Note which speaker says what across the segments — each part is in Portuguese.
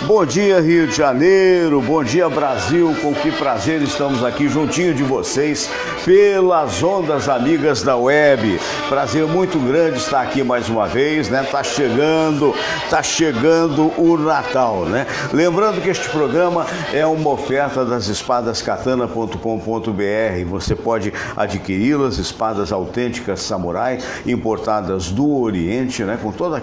Speaker 1: Bom dia, Rio de Janeiro, bom dia, Brasil, com que prazer estamos aqui juntinho de vocês pelas ondas amigas da web. Prazer muito grande estar aqui mais uma vez, né? Tá chegando o Natal, né? Lembrando que este programa é uma oferta das espadascatana.com.br. Você pode adquiri-las, espadas autênticas samurai, importadas do Oriente, né? Com todas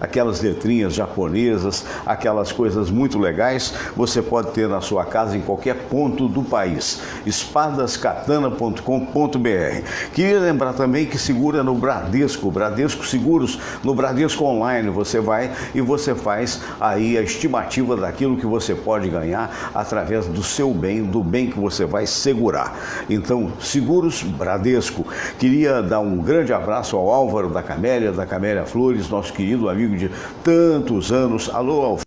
Speaker 1: aquelas letrinhas japonesas, aquelas coisas muito legais, você pode ter na sua casa em qualquer ponto do país. espadascatana.com.br. Queria lembrar também que segura no Bradesco Seguros, no Bradesco Online. Você vai e você faz aí a estimativa daquilo que você pode ganhar através do seu bem, do bem que você vai segurar. Então, Seguros Bradesco. Queria dar um grande abraço ao Álvaro da Camélia Flores, nosso querido amigo de tantos anos. Alô, Alvinho.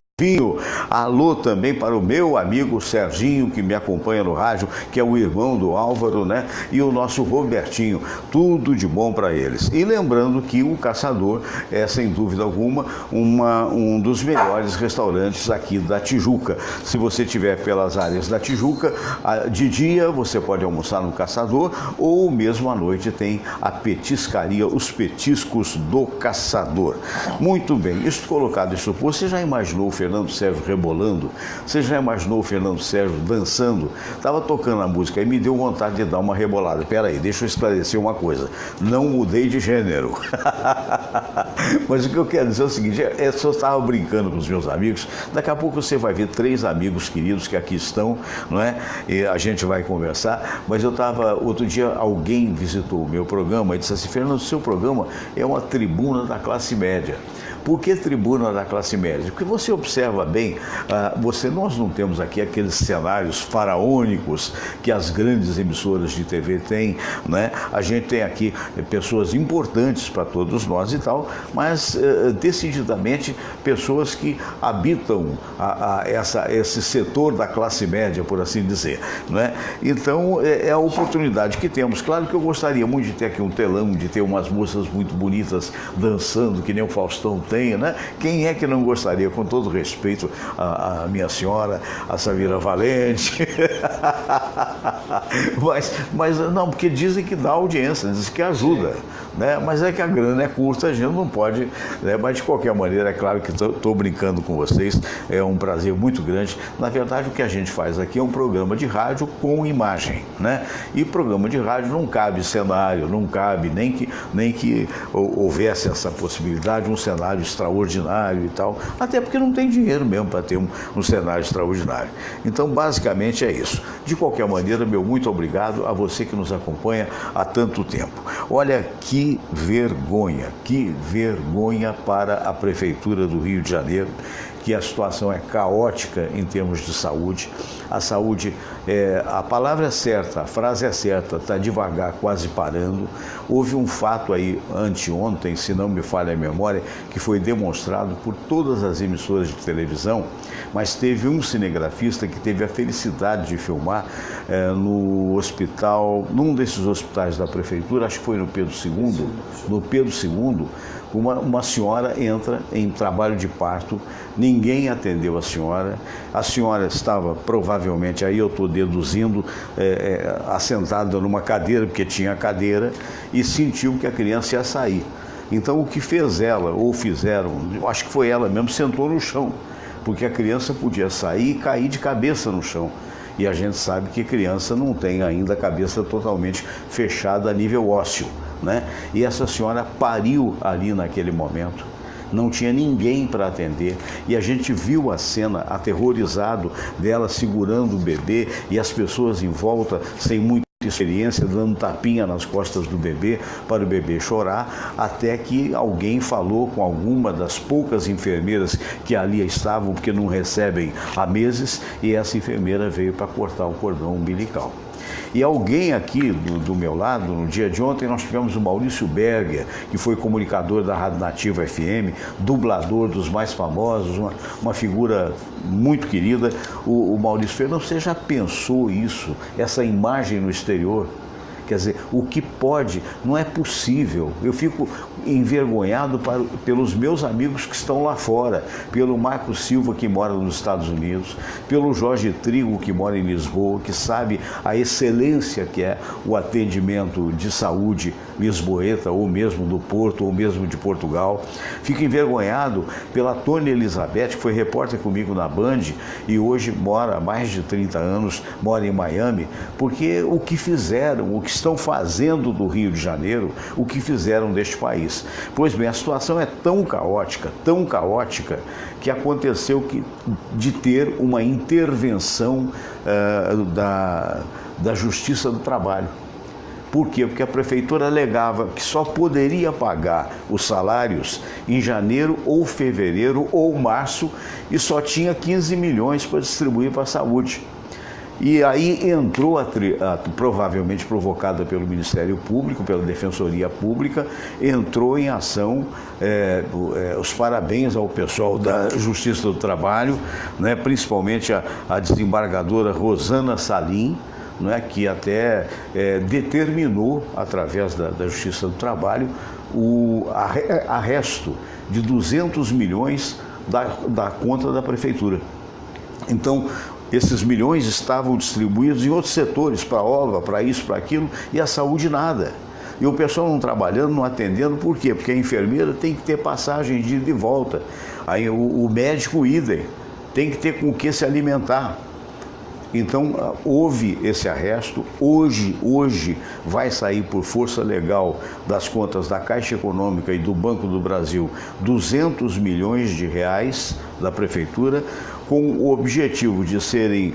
Speaker 1: Alô também para o meu amigo Serginho, que me acompanha no rádio, que é o irmão do Álvaro, né? E o nosso Robertinho. Tudo de bom para eles. E lembrando que o Caçador é, sem dúvida alguma, um dos melhores restaurantes aqui da Tijuca. Se você estiver pelas áreas da Tijuca, de dia você pode almoçar no Caçador, ou mesmo à noite tem a petiscaria, os petiscos do Caçador. Muito bem, isso colocado isso, você já imaginou o Fernando Sérgio rebolando? Você já imaginou o Fernando Sérgio dançando? Estava tocando a música e me deu vontade de dar uma rebolada. Peraí, deixa eu esclarecer uma coisa. Não mudei de gênero. Mas o que eu quero dizer é o seguinte, eu só estava brincando com os meus amigos. Daqui a pouco você vai ver 3 amigos queridos que aqui estão, não é? E a gente vai conversar. Mas outro dia alguém visitou o meu programa e disse assim: Fernando, seu programa é uma tribuna da classe média. Por que tribuna da classe média? Porque você observa bem, nós não temos aqui aqueles cenários faraônicos que as grandes emissoras de TV têm, né? A gente tem aqui pessoas importantes para todos nós e tal, mas decididamente pessoas que habitam esse setor da classe média, por assim dizer, né? Então é a oportunidade que temos. Claro que eu gostaria muito de ter aqui um telão, de ter umas moças muito bonitas dançando, que nem o Faustão tem, né? Quem é que não gostaria, com todo respeito à minha senhora, a Samira Valente? mas não, porque dizem que dá audiência, dizem que ajuda, né? Mas é que a grana é curta, a gente não pode, né? Mas de qualquer maneira, é claro que estou brincando com vocês, é um prazer muito grande. Na verdade, o que a gente faz aqui é um programa de rádio com imagem, né? E programa de rádio não cabe cenário, não cabe nem que houvesse essa possibilidade, um cenário extraordinário e tal, até porque não tem dinheiro mesmo para ter um cenário extraordinário. Então, basicamente é isso. De qualquer maneira, meu muito obrigado a você que nos acompanha há tanto tempo. Olha, que vergonha para a Prefeitura do Rio de Janeiro, que a situação é caótica em termos de saúde. A saúde, a palavra é certa, a frase é certa, está devagar, quase parando. Houve um fato aí anteontem, se não me falha a memória, que foi demonstrado por todas as emissoras de televisão, mas teve um cinegrafista que teve a felicidade de filmar no hospital, num desses hospitais da Prefeitura, acho que foi no Pedro II, uma senhora entra em trabalho de parto, ninguém atendeu a senhora estava provavelmente, aí eu estou deduzindo, assentada numa cadeira, porque tinha cadeira, e sentiu que a criança ia sair. Então o que fez ela, ou fizeram, eu acho que foi ela mesmo, sentou no chão, porque a criança podia sair e cair de cabeça no chão. E a gente sabe que criança não tem ainda a cabeça totalmente fechada a nível ósseo, né? E essa senhora pariu ali naquele momento, não tinha ninguém para atender, e a gente viu a cena aterrorizado dela segurando o bebê e as pessoas em volta sem muita experiência, dando tapinha nas costas do bebê para o bebê chorar, até que alguém falou com alguma das poucas enfermeiras que ali estavam, porque não recebem há meses, e essa enfermeira veio para cortar o cordão umbilical. E alguém aqui do meu lado, no dia de ontem, nós tivemos o Maurício Berger, que foi comunicador da Rádio Nativa FM, dublador dos mais famosos, uma figura muito querida. O Maurício Fernando, você já pensou isso, essa imagem no exterior? Quer dizer, o que pode, não é possível. Eu fico envergonhado pelos meus amigos que estão lá fora, pelo Marco Silva, que mora nos Estados Unidos, pelo Jorge Trigo, que mora em Lisboa, que sabe a excelência que é o atendimento de saúde lisboeta, ou mesmo do Porto, ou mesmo de Portugal. Fico envergonhado pela Tônia Elizabeth, que foi repórter comigo na Band e hoje mora há mais de 30 anos, mora em Miami, porque o que fizeram, o que estão fazendo do Rio de Janeiro, o que fizeram deste país. Pois bem, a situação é tão caótica, que aconteceu de ter uma intervenção da Justiça do Trabalho. Por quê? Porque a prefeitura alegava que só poderia pagar os salários em janeiro ou fevereiro ou março e só tinha 15 milhões para distribuir para a saúde. E aí entrou, provavelmente provocada pelo Ministério Público, pela Defensoria Pública, entrou em ação, os parabéns ao pessoal da Justiça do Trabalho, né, principalmente a desembargadora Rosana Salim, não é, que até determinou, através da Justiça do Trabalho, o arresto de 200 milhões da conta da Prefeitura. Então, esses milhões estavam distribuídos em outros setores, para obra, para isso, para aquilo, e a saúde nada. E o pessoal não trabalhando, não atendendo, por quê? Porque a enfermeira tem que ter passagem de ida e volta. Aí o médico idem, tem que ter com o que se alimentar. Então, houve esse arresto. Hoje vai sair por força legal das contas da Caixa Econômica e do Banco do Brasil 200 milhões de reais da Prefeitura, com o objetivo de serem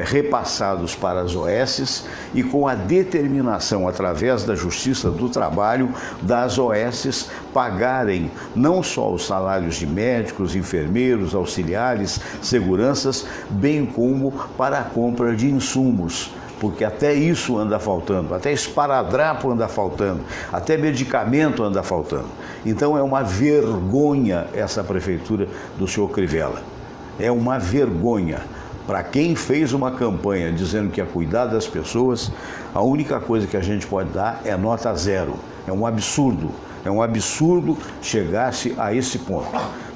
Speaker 1: repassados para as OSs e com a determinação, através da Justiça do Trabalho, das OSs pagarem não só os salários de médicos, enfermeiros, auxiliares, seguranças, bem como para a compra de insumos. Porque até isso anda faltando, até esparadrapo anda faltando, até medicamento anda faltando. Então é uma vergonha essa prefeitura do senhor Crivella. É uma vergonha. Para quem fez uma campanha dizendo que ia cuidar das pessoas, a única coisa que a gente pode dar é nota 0. É um absurdo. É um absurdo chegar-se a esse ponto.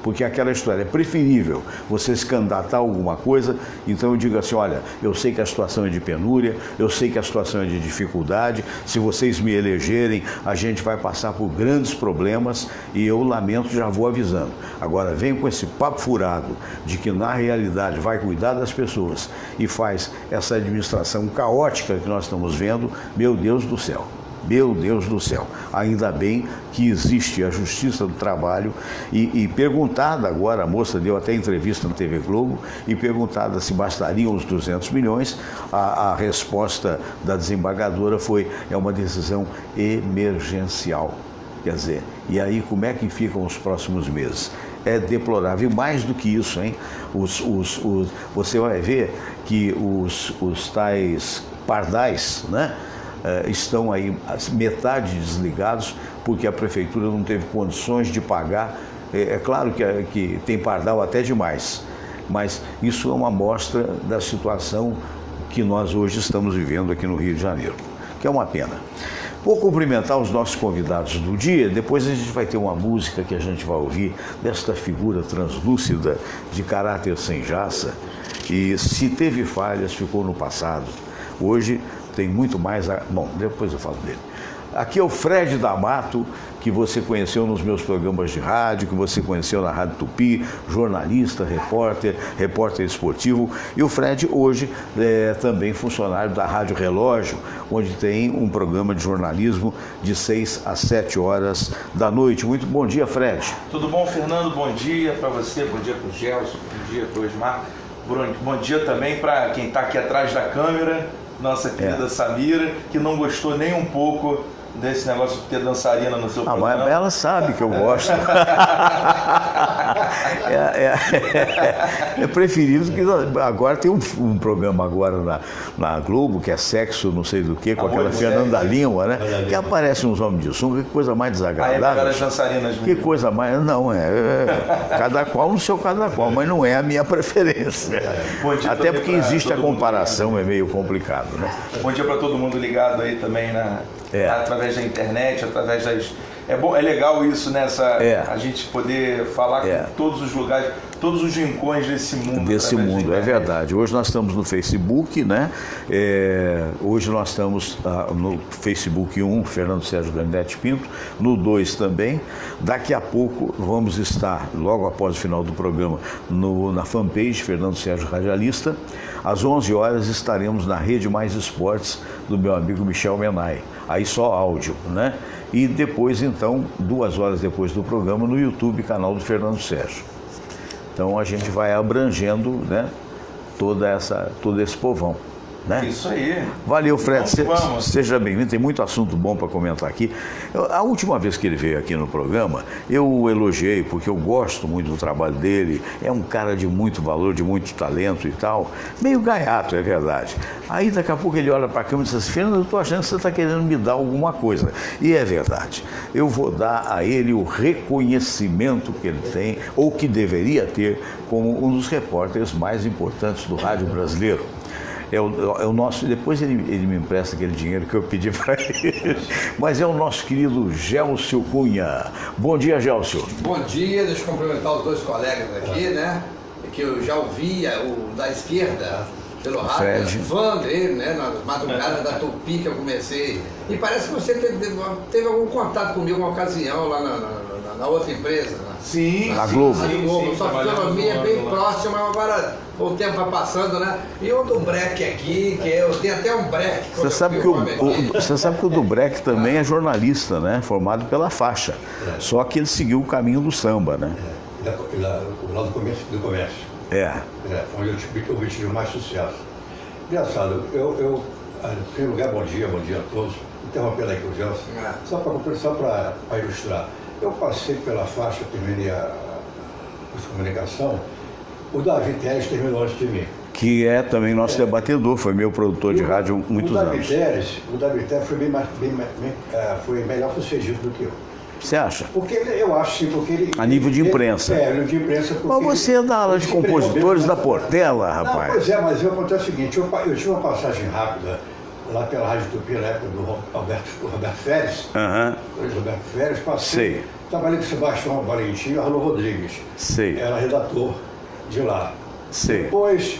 Speaker 1: Porque aquela história, é preferível você se candidatar a alguma coisa, então eu digo assim, olha, eu sei que a situação é de penúria, eu sei que a situação é de dificuldade, se vocês me elegerem, a gente vai passar por grandes problemas e eu lamento, já vou avisando. Agora, vem com esse papo furado de que na realidade vai cuidar das pessoas e faz essa administração caótica que nós estamos vendo, meu Deus do céu. Meu Deus do céu, ainda bem que existe a Justiça do Trabalho e perguntada agora, a moça deu até entrevista na TV Globo e perguntada se bastariam os 200 milhões, a resposta da desembargadora foi, é uma decisão emergencial. Quer dizer, e aí como é que ficam os próximos meses? É deplorável. E mais do que isso, hein? Você vai ver que os tais pardais, né? Estão aí metade desligados porque a prefeitura não teve condições de pagar. É claro que tem pardal até demais, mas isso é uma amostra da situação que nós hoje estamos vivendo aqui no Rio de Janeiro, que é uma pena. Vou cumprimentar os nossos convidados do dia, depois a gente vai ter uma música que a gente vai ouvir desta figura translúcida de caráter sem jaça, e se teve falhas, ficou no passado. Hoje tem muito mais... Bom, depois eu falo dele. Aqui é o Fred D'Amato, que você conheceu nos meus programas de rádio, que você conheceu na Rádio Tupi, jornalista, repórter esportivo. E o Fred hoje é também funcionário da Rádio Relógio, onde tem um programa de jornalismo de 6 às 7 horas da noite. Muito bom dia, Fred.
Speaker 2: Tudo bom, Fernando? Bom dia para você, bom dia para o Gelson, bom dia para o Osmar. Bom dia também para quem está aqui atrás da câmera, nossa querida Samira, que não gostou nem um pouco desse negócio de ter dançarina no seu
Speaker 1: Ah,
Speaker 2: programa?
Speaker 1: mas ela sabe que eu gosto. É preferível que agora tem um programa agora na Globo, que é Sexo, não sei do que, com aquela Fernanda Lima, né? Que aparece uns homens de sunga, que coisa mais desagradável.
Speaker 2: Ah, é as dançarinas
Speaker 1: que coisa mais... Não, cada qual no seu cada qual, mas não é a minha preferência. Até porque existe a comparação, é meio complicado, né?
Speaker 2: Bom dia para todo mundo ligado aí também através da internet, através das... É legal isso, né? A gente poder falar com todos os lugares, todos os rincões desse mundo.
Speaker 1: Desse mundo, é verdade. Hoje nós estamos no Facebook, né? Hoje nós estamos no Facebook 1, Fernando Sérgio Grandetti Pinto, no 2 também. Daqui a pouco vamos estar, logo após o final do programa, na fanpage Fernando Sérgio Radialista. Às 11 horas estaremos na Rede Mais Esportes do meu amigo Michel Menai. Aí só áudio, né? E depois, então, 2 horas depois do programa, no YouTube, canal do Fernando Sérgio. Então a gente vai abrangendo, né, todo esse povão. Né?
Speaker 2: Isso aí.
Speaker 1: Valeu, Fred.
Speaker 2: Vamos.
Speaker 1: Seja bem-vindo. Tem muito assunto bom para comentar aqui. A última vez que ele veio aqui no programa, eu o elogiei, porque eu gosto muito do trabalho dele. É um cara de muito valor, de muito talento e tal. Meio gaiato, é verdade. Aí daqui a pouco ele olha para a câmera e diz assim: Fernando, eu estou achando que você está querendo me dar alguma coisa. E é verdade. Eu vou dar a ele o reconhecimento que ele tem, ou que deveria ter, como um dos repórteres mais importantes do rádio brasileiro. É o nosso, depois ele me empresta aquele dinheiro que eu pedi para ele, mas é o nosso querido Gélcio Cunha. Bom dia, Gélcio.
Speaker 3: Bom dia, deixa eu cumprimentar os dois colegas aqui, né? Que eu já ouvia, o da esquerda, pelo rádio, fã dele, né? Nas madrugadas da Tupi que eu comecei. E parece que você teve algum contato comigo uma ocasião lá na outra empresa.
Speaker 2: Sim,
Speaker 1: na Globo.
Speaker 3: Sim, sua fisionomia é bem próxima, agora o tempo vai passando, né? E o do Breck aqui, que eu tenho até um Breck.
Speaker 1: Você sabe que o do Breck também é jornalista, né? Formado pela faixa. Só que ele seguiu o caminho do samba, né?
Speaker 4: Lá do comércio. Onde eu tive mais sucesso. Engraçado, em primeiro lugar, bom dia a todos. Interrompendo aqui o Gelson, só para ilustrar. Eu passei pela faixa, terminei a comunicação, o Davi Teres terminou antes de mim.
Speaker 1: Que é também nosso debatedor, foi meu produtor de rádio muitos anos.
Speaker 4: O Davi Teres foi melhor sucedido do que eu.
Speaker 1: Você acha?
Speaker 4: Porque eu acho sim, porque ele...
Speaker 1: A nível de imprensa.
Speaker 4: nível de imprensa.
Speaker 1: Mas você é da aula de compositores da Portela, rapaz.
Speaker 4: Não, pois é, mas acontece o seguinte, eu tive uma passagem rápida lá pela Rádio Tupi, na época do Roberto Férez. Roberto Férez, passei. Trabalhei com Sebastião Valentim e Arlo Rodrigues. Era redator de lá. Depois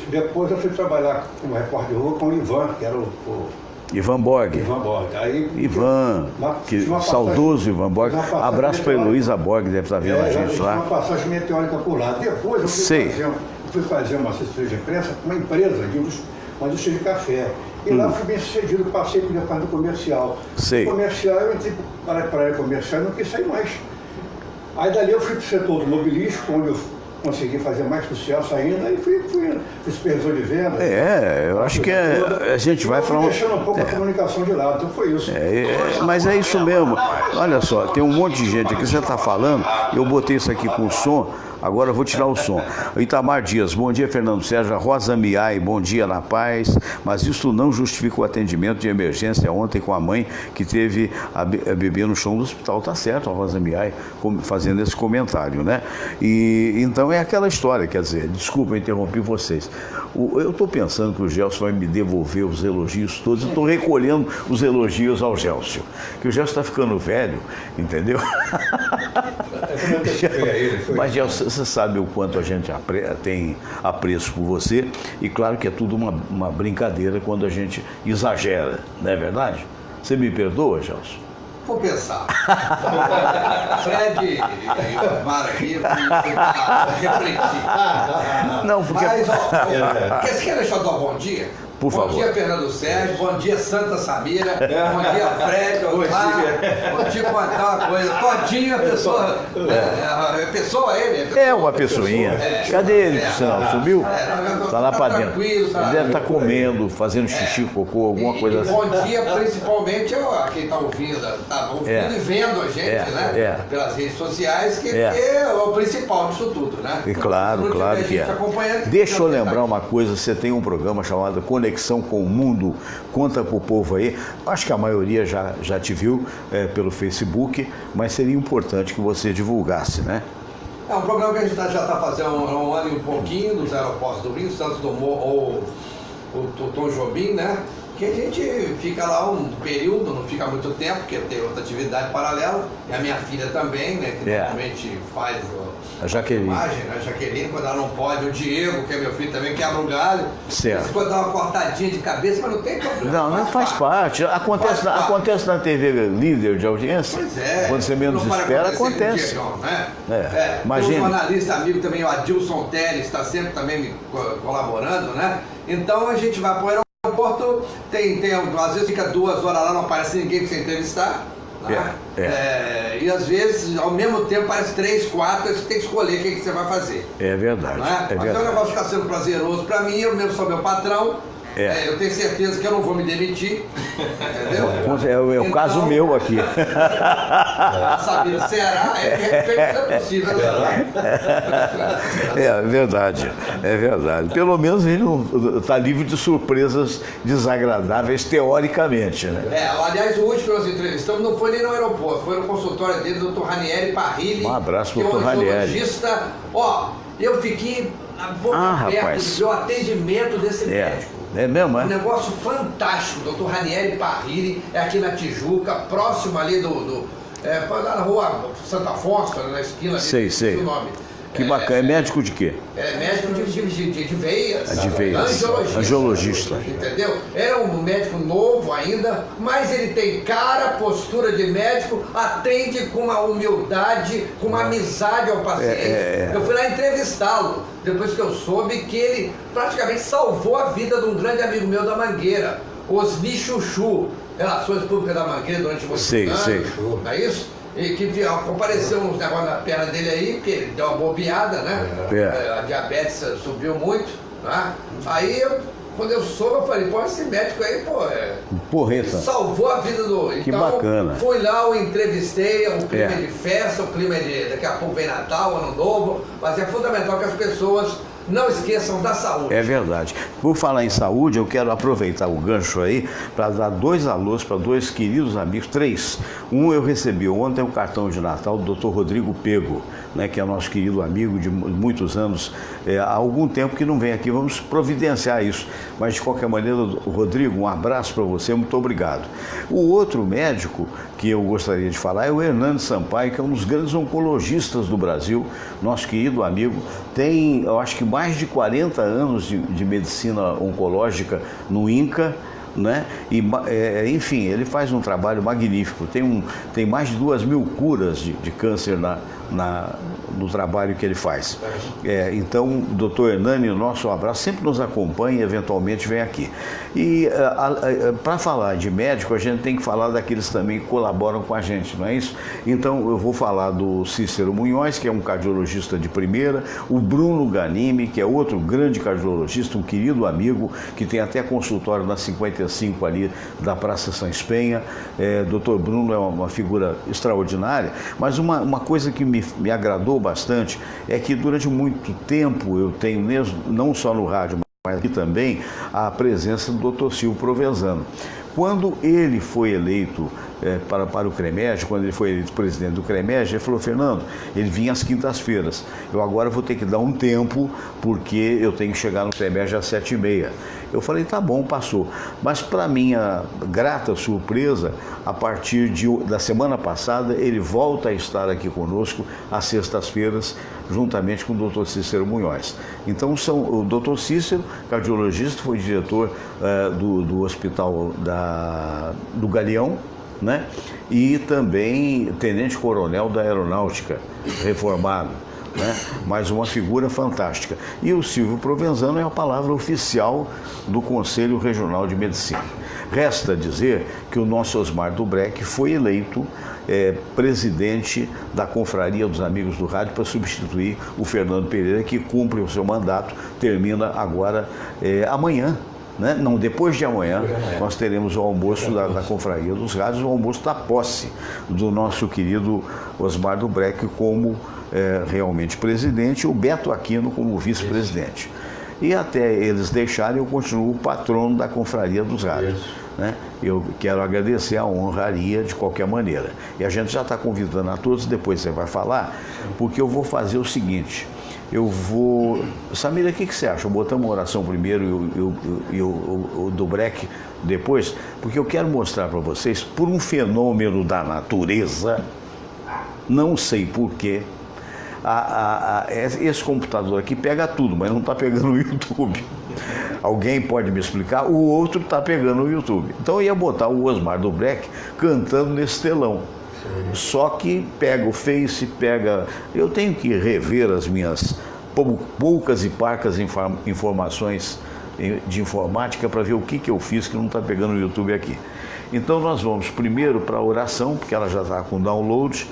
Speaker 4: eu fui trabalhar como repórter de rua com o Ivan, que era o
Speaker 1: Ivan Borg.
Speaker 4: Aí,
Speaker 1: saudoso Ivan Borg. Abraço para a Heloísa Borg, deve estar vendo a gente lá.
Speaker 4: Uma passagem meteórica por lá. Depois eu fui fazer uma assessoria de imprensa com uma empresa, uma indústria de café. E lá fui bem sucedido, passei pelo departamento comercial. No comercial, eu entrei para a área comercial e não quis sair mais. Aí dali eu fui para o setor automobilístico, onde eu consegui fazer mais sucesso ainda, e fui supervisor de venda.
Speaker 1: Eu acho que a gente vai para
Speaker 4: deixando um pouco a comunicação de lado, então foi isso.
Speaker 1: Mas é isso mesmo. Olha só, tem um monte de gente aqui, você está falando, eu botei isso aqui com som. Agora eu vou tirar o som. Itamar Dias, bom dia, Fernando Sérgio. Rosa Miai, bom dia, na paz. Mas isso não justifica o atendimento de emergência ontem com a mãe que teve a bebê no chão do hospital. Tá certo, a Rosa Miai fazendo esse comentário, né? E então é aquela história, quer dizer, desculpa, eu interrompi vocês. Eu estou pensando que o Gélcio vai me devolver os elogios todos. Eu estou recolhendo os elogios ao Gélcio. Que o Gélcio está ficando velho, entendeu? Mas, Gélcio, você sabe o quanto a gente tem apreço por você. E claro que é tudo uma brincadeira quando a gente exagera, não é verdade? Você me perdoa, Gélcio?
Speaker 3: Vou pensar. Fred e Osmar aqui, refletir.
Speaker 1: Não, porque...
Speaker 3: Mas, você quer deixar eu dar um bom dia?
Speaker 1: Por favor.
Speaker 3: Bom dia, Fernando Sérgio. Bom dia, Santa Samira. Bom dia, Fred. Bom dia, contar uma coisa. Todinho a pessoa. Pessoa ele.
Speaker 1: É uma pessoinha. Cadê ele, por sinal? Sumiu? Tá lá pra dentro. Ele deve estar comendo, fazendo xixi, cocô, alguma coisa assim.
Speaker 3: Bom dia, principalmente a quem está ouvindo, e vendo a gente, né? Pelas redes sociais, que é o principal disso tudo, né?
Speaker 1: E claro que é. Deixa eu lembrar uma coisa, você tem um programa chamado Conexão com o Mundo, conta pro povo aí. Acho que a maioria já te viu pelo Facebook, mas seria importante que você divulgasse, né?
Speaker 3: É um programa que a gente já está fazendo um ano e um pouquinho, dos aeroportos do Rio, Santos Dumont ou o Tom Jobim, né? Que a gente fica lá um período, não fica muito tempo, porque tem outra atividade paralela, e a minha filha também, né? Que normalmente faz
Speaker 1: a Jaqueline.
Speaker 3: Imagem, né? A Jaqueline, quando ela não pode, o Diego, que é meu filho também, quebra o galho.
Speaker 1: Certo.
Speaker 3: Quando dá uma cortadinha de cabeça, mas não tem problema.
Speaker 1: Não faz parte. Acontece na TV líder de audiência.
Speaker 3: Pois é.
Speaker 1: Quando você menos espera, acontece.
Speaker 3: Imagina. Um jornalista amigo também, o Adilson Teles, está sempre também me colaborando, né? Então a gente vai para o aeroporto, às vezes fica 2 horas lá, não aparece ninguém que você entrevistar. E às vezes, ao mesmo tempo, parece 3, 4, você tem que escolher o que você vai fazer.
Speaker 1: É verdade.
Speaker 3: Mas o negócio fica sendo prazeroso para mim, eu mesmo sou meu patrão. Eu tenho certeza que eu não vou me demitir, entendeu?
Speaker 1: É o caso meu aqui.
Speaker 3: Sabia, será? É possível.
Speaker 1: É verdade. Pelo menos ele não está livre de surpresas desagradáveis, teoricamente, né?
Speaker 3: Aliás, o último que nós entrevistamos não foi nem no aeroporto, foi no consultório dele, do Dr. Ranieri Parrilli.
Speaker 1: Um abraço pro Dr.
Speaker 3: Ranieri. Eu fiquei a boca aberta do meu atendimento desse médico.
Speaker 1: É mesmo, é?
Speaker 3: Um negócio fantástico. Dr. Ranieri Parrilli, é aqui na Tijuca, próximo ali lá na rua Santa Afonso, na esquina ali.
Speaker 1: Sei.
Speaker 3: O nome.
Speaker 1: Que bacana. É médico de quê?
Speaker 3: É médico de veias.
Speaker 1: De veias. Angiologista.
Speaker 3: Entendeu? É um médico novo ainda, mas ele tem cara, postura de médico, atende com uma humildade, com uma amizade ao paciente. Eu fui lá entrevistá-lo, depois que eu soube que ele praticamente salvou a vida de um grande amigo meu da Mangueira, Osni Chuchu, Relações Públicas da Mangueira durante muitos anos. Não é isso? E que apareceu uns negócios na perna dele aí, porque ele deu uma bobeada, né? A diabetes subiu muito, né? Aí, quando eu soube, eu falei, esse médico aí,
Speaker 1: porreta.
Speaker 3: Salvou a vida do...
Speaker 1: Que bacana.
Speaker 3: Fui lá, o entrevistei, o clima de festa, o clima de... Daqui a pouco vem Natal, Ano Novo, mas é fundamental que as pessoas não esqueçam da saúde.
Speaker 1: É verdade. Por falar em saúde, eu quero aproveitar o gancho aí para dar 2 alôs para 2 queridos amigos, 3. Um eu recebi ontem o cartão de Natal do Dr. Rodrigo Pego, né, que é nosso querido amigo de muitos anos, há algum tempo que não vem aqui, vamos providenciar isso. Mas de qualquer maneira, Rodrigo, um abraço para você, muito obrigado. O outro médico que eu gostaria de falar é o Hernando Sampaio, que é um dos grandes oncologistas do Brasil, nosso querido amigo, tem, eu acho que mais de 40 anos de medicina oncológica no INCA, né? E, enfim, ele faz um trabalho magnífico, tem mais de 2.000 curas de câncer no trabalho que ele faz. Então, doutor Hernani, o nosso abraço, sempre nos acompanha e eventualmente vem aqui. E para falar de médico, a gente tem que falar daqueles também que colaboram com a gente, não é isso? Então, eu vou falar do Cícero Munhoz, que é um cardiologista de primeira, o Bruno Ganimi, que é outro grande cardiologista, um querido amigo, que tem até consultório na 55 ali da Praça Sães Penha. Doutor Bruno é uma figura extraordinária, mas uma coisa que me agradou bastante é que durante muito tempo eu tenho, mesmo, não só no rádio, mas aqui também, a presença do Dr. Silvio Provenzano. Quando ele foi eleito para o CREMERG, quando ele foi eleito presidente do CREMERG, ele falou: Fernando, ele vinha às quintas-feiras, eu agora vou ter que dar um tempo, porque eu tenho que chegar no CREMERG às 7h30. Eu falei, tá bom, passou. Mas para minha grata surpresa, a partir da semana passada, ele volta a estar aqui conosco às sextas-feiras, juntamente com o Dr. Cícero Munhoz. Então, o Dr. Cícero, cardiologista, foi diretor do hospital do Galeão, né? E também tenente-coronel da Aeronáutica, reformado. né? Mas uma figura fantástica. E o Silvio Provenzano é a palavra oficial do Conselho Regional de Medicina. Resta dizer que o nosso Osmar Dubreck foi eleito presidente da Confraria dos Amigos do Rádio para substituir o Fernando Pereira, que cumpre o seu mandato, termina agora amanhã. Né? Não, depois de amanhã nós teremos o almoço da Confraria dos Rádios, o almoço da posse do nosso querido Osmar Dubreck como realmente presidente, e o Beto Aquino como vice-presidente. E até eles deixarem, eu continuo o patrono da Confraria dos Rádios. Né? Eu quero agradecer a honraria de qualquer maneira. E a gente já está convidando a todos, depois você vai falar, porque eu vou fazer o seguinte. Eu vou... Samira, o que você acha? Botamos uma oração primeiro e o Dubreck depois? Porque eu quero mostrar para vocês, por um fenômeno da natureza, não sei porquê, esse computador aqui pega tudo, mas não está pegando o YouTube. Alguém pode me explicar? O outro está pegando o YouTube. Então eu ia botar o Osmar Dubreck cantando nesse telão. Só que pega o Face, pega... Eu tenho que rever as minhas poucas e parcas informações de informática para ver o que eu fiz que não está pegando o YouTube aqui. Então nós vamos primeiro para a oração, porque ela já está com download,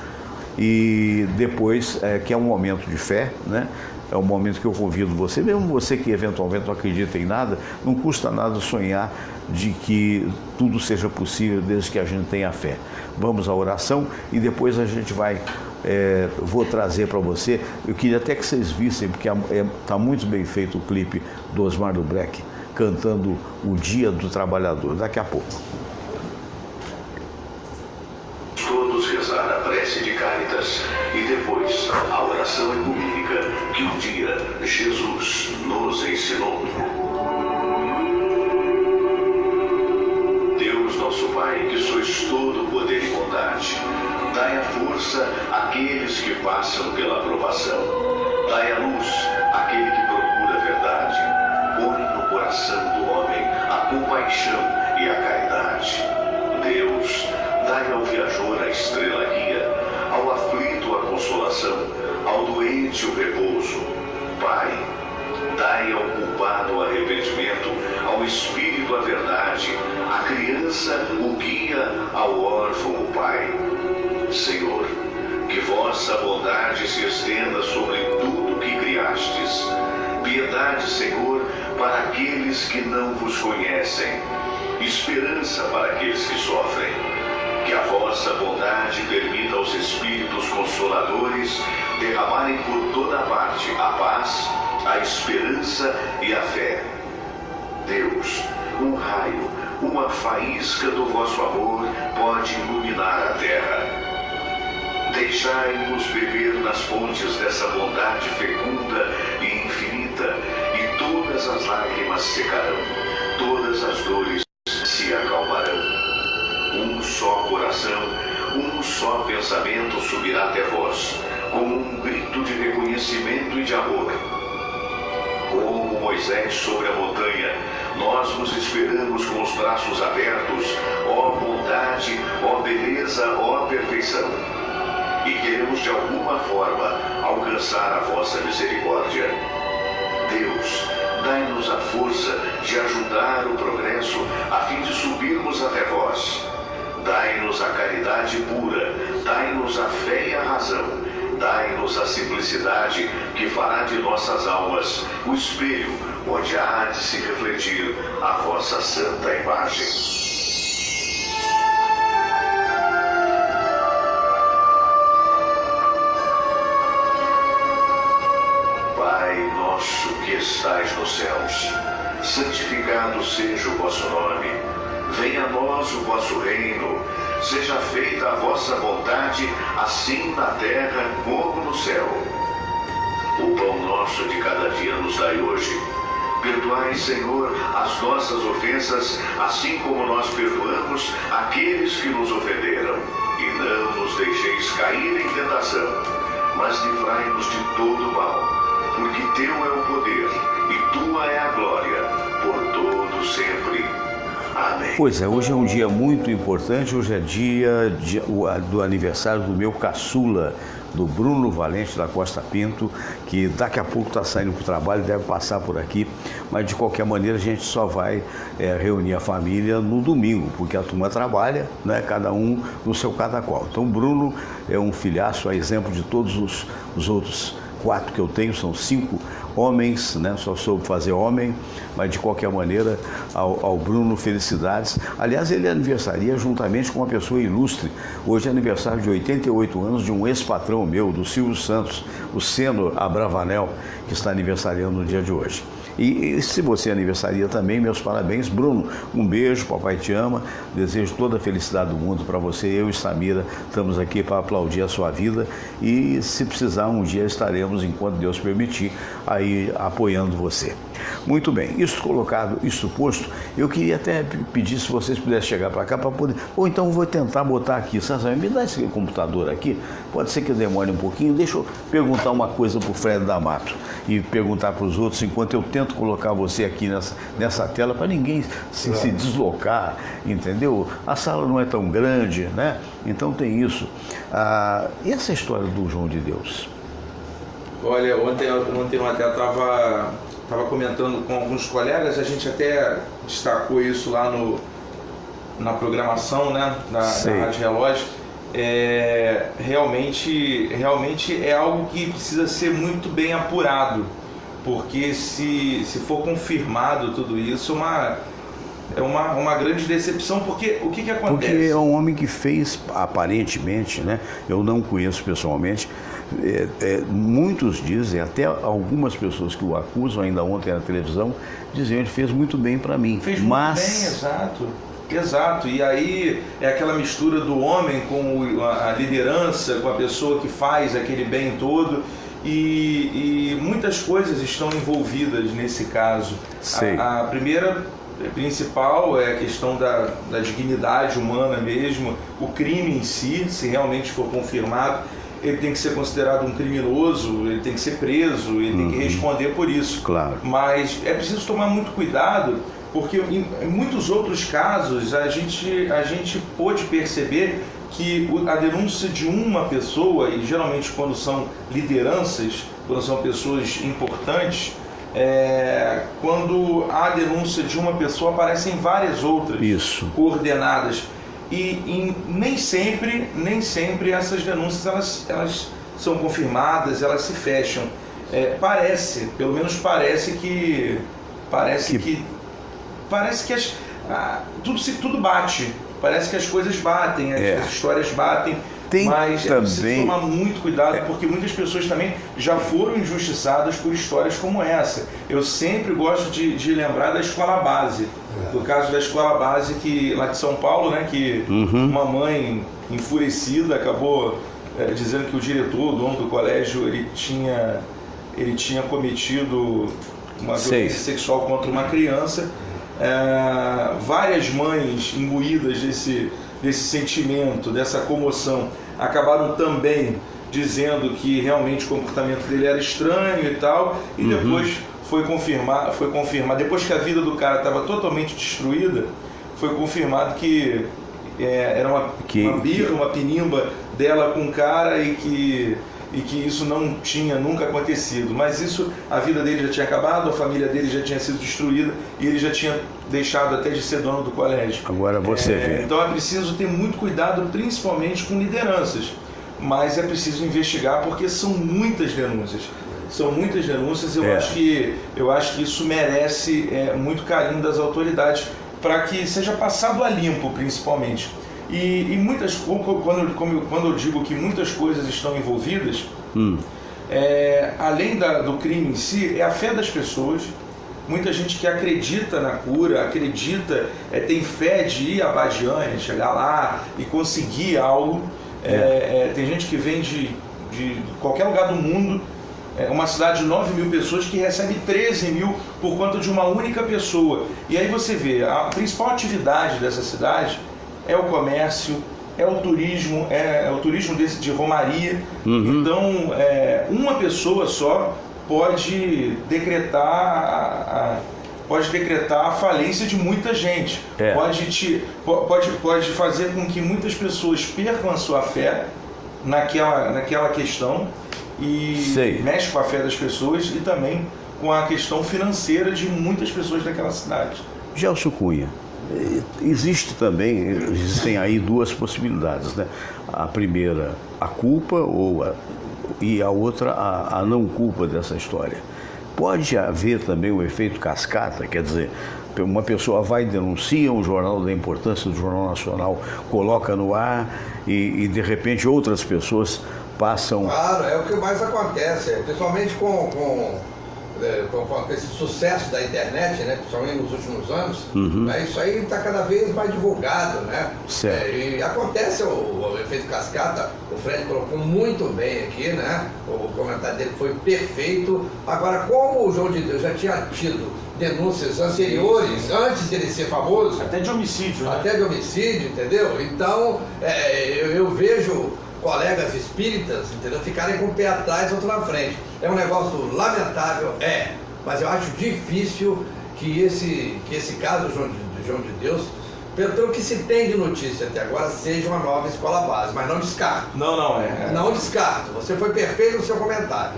Speaker 1: e depois, que é um momento de fé, né? É um momento que eu convido você, mesmo você que eventualmente não acredita em nada, não custa nada sonhar de que tudo seja possível desde que a gente tenha fé. Vamos à oração e depois a gente vai, vou trazer para você, eu queria até que vocês vissem, porque está muito bem feito o clipe do Osmar Dubreck cantando o Dia do Trabalhador, daqui a pouco.
Speaker 5: Todos rezar a prece de Cáritas e depois a oração ecumênica que um dia Jesus nos ensinou. Deus nosso Pai, que sois todo poder e bondade, dai a força àqueles que passam pela aprovação, dai a luz àquele que procura a verdade, põe no coração do homem a compaixão e a caridade. Deus, dai ao viajor a estrela guia, ao aflito a consolação, ao doente o repouso. Pai, dai ao culpado o arrependimento, ao espírito a verdade, à criança o guia, ao órfão o Pai. Senhor, que vossa bondade se estenda sobre tudo que criastes. Piedade, Senhor, para aqueles que não vos conhecem. Esperança para aqueles que sofrem. Que a vossa bondade permita aos Espíritos Consoladores derramarem por toda parte a paz, a esperança e a fé. Deus, um raio, uma faísca do vosso amor pode iluminar a terra. Deixai-nos beber nas fontes dessa bondade fecunda e infinita, e todas as lágrimas secarão, todas as dores se acalmarão. Um só coração, um só pensamento subirá até vós, como um grito de reconhecimento e de amor. Como Moisés sobre a montanha, nós vos esperamos com os braços abertos, ó bondade, ó beleza, ó perfeição. E queremos de alguma forma alcançar a vossa misericórdia. Deus, dai-nos a força de ajudar o progresso a fim de subirmos até vós. Dai-nos a caridade pura, dai-nos a fé e a razão, dai-nos a simplicidade que fará de nossas almas o espelho onde há de se refletir a vossa santa imagem. Pai nosso que estais nos céus, santificado seja o vosso nome. Venha a nós o vosso reino, seja feita a vossa vontade, assim na terra como no céu. O pão nosso de cada dia nos dai hoje. Perdoai, Senhor, as nossas ofensas, assim como nós perdoamos aqueles que nos ofenderam. E não nos deixeis cair em tentação, mas livrai-nos de todo mal, porque teu é o poder e tua é a glória, por todo sempre. Amém.
Speaker 1: Pois é, hoje é um dia muito importante, hoje é dia do aniversário do meu caçula, do Bruno Valente da Costa Pinto, que daqui a pouco está saindo para o trabalho, deve passar por aqui, mas de qualquer maneira a gente só vai reunir a família no domingo, porque a turma trabalha, né, cada um no seu cada qual. Então o Bruno é um filhaço, a exemplo de todos os outros 4 que eu tenho, são 5 homens, né? Só soube fazer homem, mas de qualquer maneira, ao Bruno, felicidades. Aliás, ele aniversaria juntamente com uma pessoa ilustre. Hoje é aniversário de 88 anos de um ex-patrão meu, do Silvio Santos, o Seno Abravanel, que está aniversariando no dia de hoje. E se você aniversaria também, meus parabéns. Bruno, um beijo, papai te ama, desejo toda a felicidade do mundo para você. Eu e Samira estamos aqui para aplaudir a sua vida e se precisar um dia estaremos, enquanto Deus permitir, aí apoiando você. Muito bem, isso colocado, isso posto, eu queria até pedir se vocês pudessem chegar para cá para poder, ou então vou tentar botar aqui, Sansão, me dá esse computador aqui, pode ser que eu demore um pouquinho, deixa eu perguntar uma coisa para o Fred D'Amato e perguntar para os outros, enquanto eu tento colocar você aqui nessa tela, para ninguém se deslocar, entendeu? A sala não é tão grande, né? Então tem isso. E essa história do João de Deus?
Speaker 2: Olha, ontem eu até estava comentando com alguns colegas, a gente até destacou isso lá na programação, né, da Rádio Relógio. Realmente é algo que precisa ser muito bem apurado, porque se for confirmado tudo isso, é uma grande decepção, porque o que acontece?
Speaker 1: Porque é um homem que fez, aparentemente, né, eu não conheço pessoalmente, muitos dizem, até algumas pessoas que o acusam, ainda ontem na televisão, diziam que ele fez muito bem para mim.
Speaker 2: Fez muito bem, exato. E aí é aquela mistura do homem com a liderança, com a pessoa que faz aquele bem todo. E muitas coisas estão envolvidas nesse caso. A primeira principal é a questão da dignidade humana mesmo, o crime em si, se realmente for confirmado, ele tem que ser considerado um criminoso, ele tem que ser preso, ele tem que responder por isso.
Speaker 1: Claro.
Speaker 2: Mas é preciso tomar muito cuidado, porque em muitos outros casos a gente pôde perceber que a denúncia de uma pessoa, e geralmente quando são lideranças, quando são pessoas importantes, quando há denúncia de uma pessoa, aparecem várias outras coordenadas. E nem sempre essas denúncias elas são confirmadas, elas se fecham. Pelo menos parece que tudo bate. Parece que as coisas batem, as histórias batem. Mas é preciso tomar muito cuidado, porque muitas pessoas também já foram injustiçadas por histórias como essa. Eu sempre gosto de lembrar da escola base, do caso da escola base lá de São Paulo, né, que uma mãe enfurecida acabou dizendo que o diretor, o dono do colégio, ele tinha cometido uma violência sexual contra uma criança. Várias mães imbuídas desse sentimento, dessa comoção, acabaram também dizendo que realmente o comportamento dele era estranho e tal, e depois foi confirmar, depois que a vida do cara estava totalmente destruída, foi confirmado que era uma birra, uma pinimba dela com o cara e que isso não tinha nunca acontecido. Mas isso, a vida dele já tinha acabado, a família dele já tinha sido destruída e ele já tinha deixado até de ser dono do colégio.
Speaker 1: Agora você vê.
Speaker 2: Então é preciso ter muito cuidado, principalmente com lideranças. Mas é preciso investigar, porque são muitas denúncias. São muitas denúncias. Eu acho que isso merece muito carinho das autoridades, para que seja passado a limpo, principalmente. E muitas, quando eu digo que muitas coisas estão envolvidas, além do crime em si, é a fé das pessoas. Muita gente que acredita na cura, tem fé de ir a Badiânia, chegar lá e conseguir algo. Tem gente que vem de qualquer lugar do mundo, uma cidade de 9 mil pessoas que recebe 13 mil por conta de uma única pessoa. E aí você vê, a principal atividade dessa cidade é o comércio, é o turismo, de romaria. Então, uma pessoa só pode decretar a falência de muita gente. Pode fazer com que muitas pessoas percam a sua fé naquela questão e mexe com a fé das pessoas e também com a questão financeira de muitas pessoas daquela cidade.
Speaker 1: Gelson Cunha, existem aí duas possibilidades, né? A primeira, a culpa, e a outra, a não culpa dessa história. Pode haver também o efeito cascata, quer dizer, uma pessoa vai e denuncia, um jornal da importância do Jornal Nacional coloca no ar e de repente outras pessoas passam...
Speaker 3: Claro, é o que mais acontece, principalmente com esse sucesso da internet, né, principalmente nos últimos anos, né, isso aí está cada vez mais divulgado, né? E acontece o efeito cascata, o Fred colocou muito bem aqui, né? O comentário dele foi perfeito. Agora, como o João de Deus já tinha tido denúncias anteriores, antes dele ser famoso...
Speaker 2: Até de homicídio, né?
Speaker 3: Até de homicídio, entendeu? Então, eu vejo colegas espíritas, entendeu, ficarem com o pé atrás, outro na frente. É um negócio lamentável, mas eu acho difícil que esse caso do João de Deus, pelo que se tem de notícia até agora, seja uma nova escola base, mas não descarto. Não descarto. Você foi perfeito no seu comentário.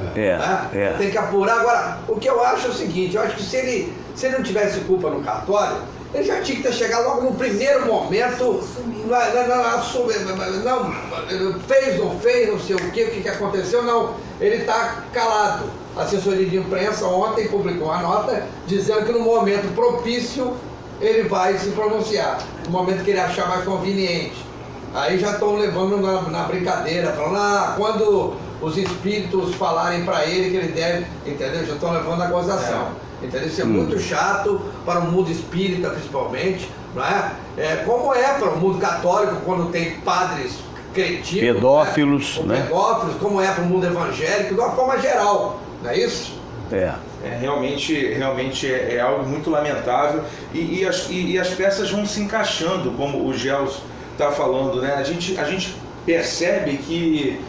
Speaker 3: Tem que apurar. Agora, o que eu acho é o seguinte, eu acho que se ele não tivesse culpa no cartório, ele já tinha que ter chegado logo no primeiro momento, não, fez, não fez, não sei o que aconteceu, não, ele está calado. A assessoria de imprensa ontem publicou uma nota dizendo que no momento propício ele vai se pronunciar, no momento que ele achar mais conveniente. Aí já estão levando na brincadeira, falando, quando os espíritos falarem para ele que ele deve, entendeu? Já estão levando na gozação. Entendeu? Isso é muito chato para o mundo espírita, principalmente, não é? Como é para o mundo católico, quando tem padres cretinos,
Speaker 1: pedófilos, né?
Speaker 3: Pedófilos, como é para o mundo evangélico, de uma forma geral, não é isso?
Speaker 2: Realmente é algo muito lamentável e as peças vão se encaixando, como o Gelson está falando, né? A gente percebe que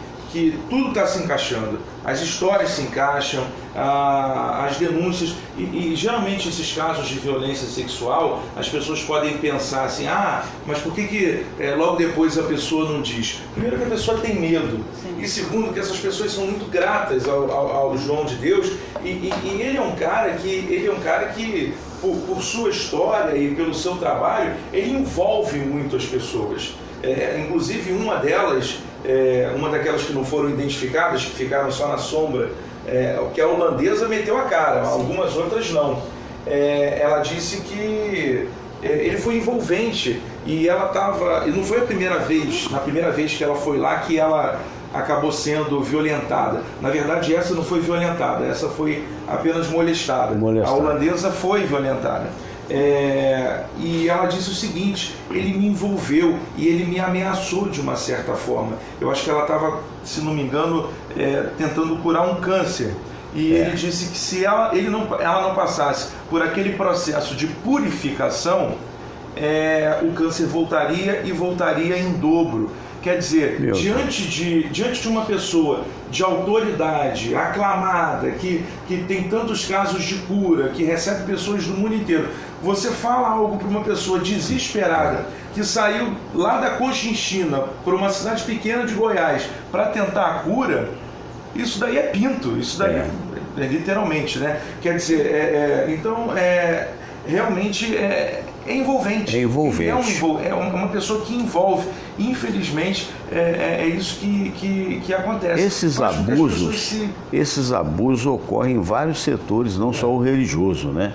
Speaker 2: tudo está se encaixando, as histórias se encaixam, as denúncias, e geralmente esses casos de violência sexual, as pessoas podem pensar assim, mas por que logo depois a pessoa não diz? Primeiro que a pessoa tem medo, e segundo que essas pessoas são muito gratas ao João de Deus, e ele é um cara que por sua história e pelo seu trabalho, ele envolve muito as pessoas. Inclusive uma daquelas que não foram identificadas, que ficaram só na sombra, que a holandesa meteu a cara, algumas outras não. Ela disse que ele foi envolvente e ela estava... E não foi na primeira vez que ela foi lá que ela acabou sendo violentada. Na verdade, essa não foi violentada, essa foi apenas molestada. A holandesa foi violentada. E ela disse o seguinte, ele me envolveu e ele me ameaçou de uma certa forma. Eu acho que ela estava, se não me engano, tentando curar um câncer. E ele disse que se ela não passasse por aquele processo de purificação, o câncer voltaria em dobro. Quer dizer, diante de uma pessoa de autoridade, aclamada, que tem tantos casos de cura, que recebe pessoas do mundo inteiro, você fala algo para uma pessoa desesperada, que saiu lá da Conchinchina, para uma cidade pequena de Goiás, para tentar a cura, isso daí é pinto, isso daí literalmente, né? Quer dizer, então, realmente é envolvente. É uma pessoa que envolve. Infelizmente, é isso que acontece.
Speaker 1: Esses abusos ocorrem em vários setores, não só o religioso, né?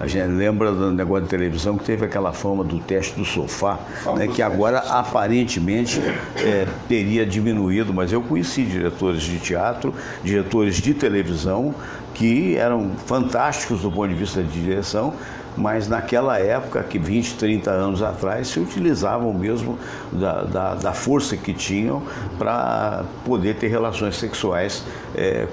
Speaker 1: A gente lembra do negócio de televisão que teve aquela fama do teste do sofá, né, que agora aparentemente teria diminuído, mas eu conheci diretores de teatro, diretores de televisão, que eram fantásticos do ponto de vista de direção, mas naquela época, que 20, 30 anos atrás, se utilizavam mesmo da força que tinham para poder ter relações sexuais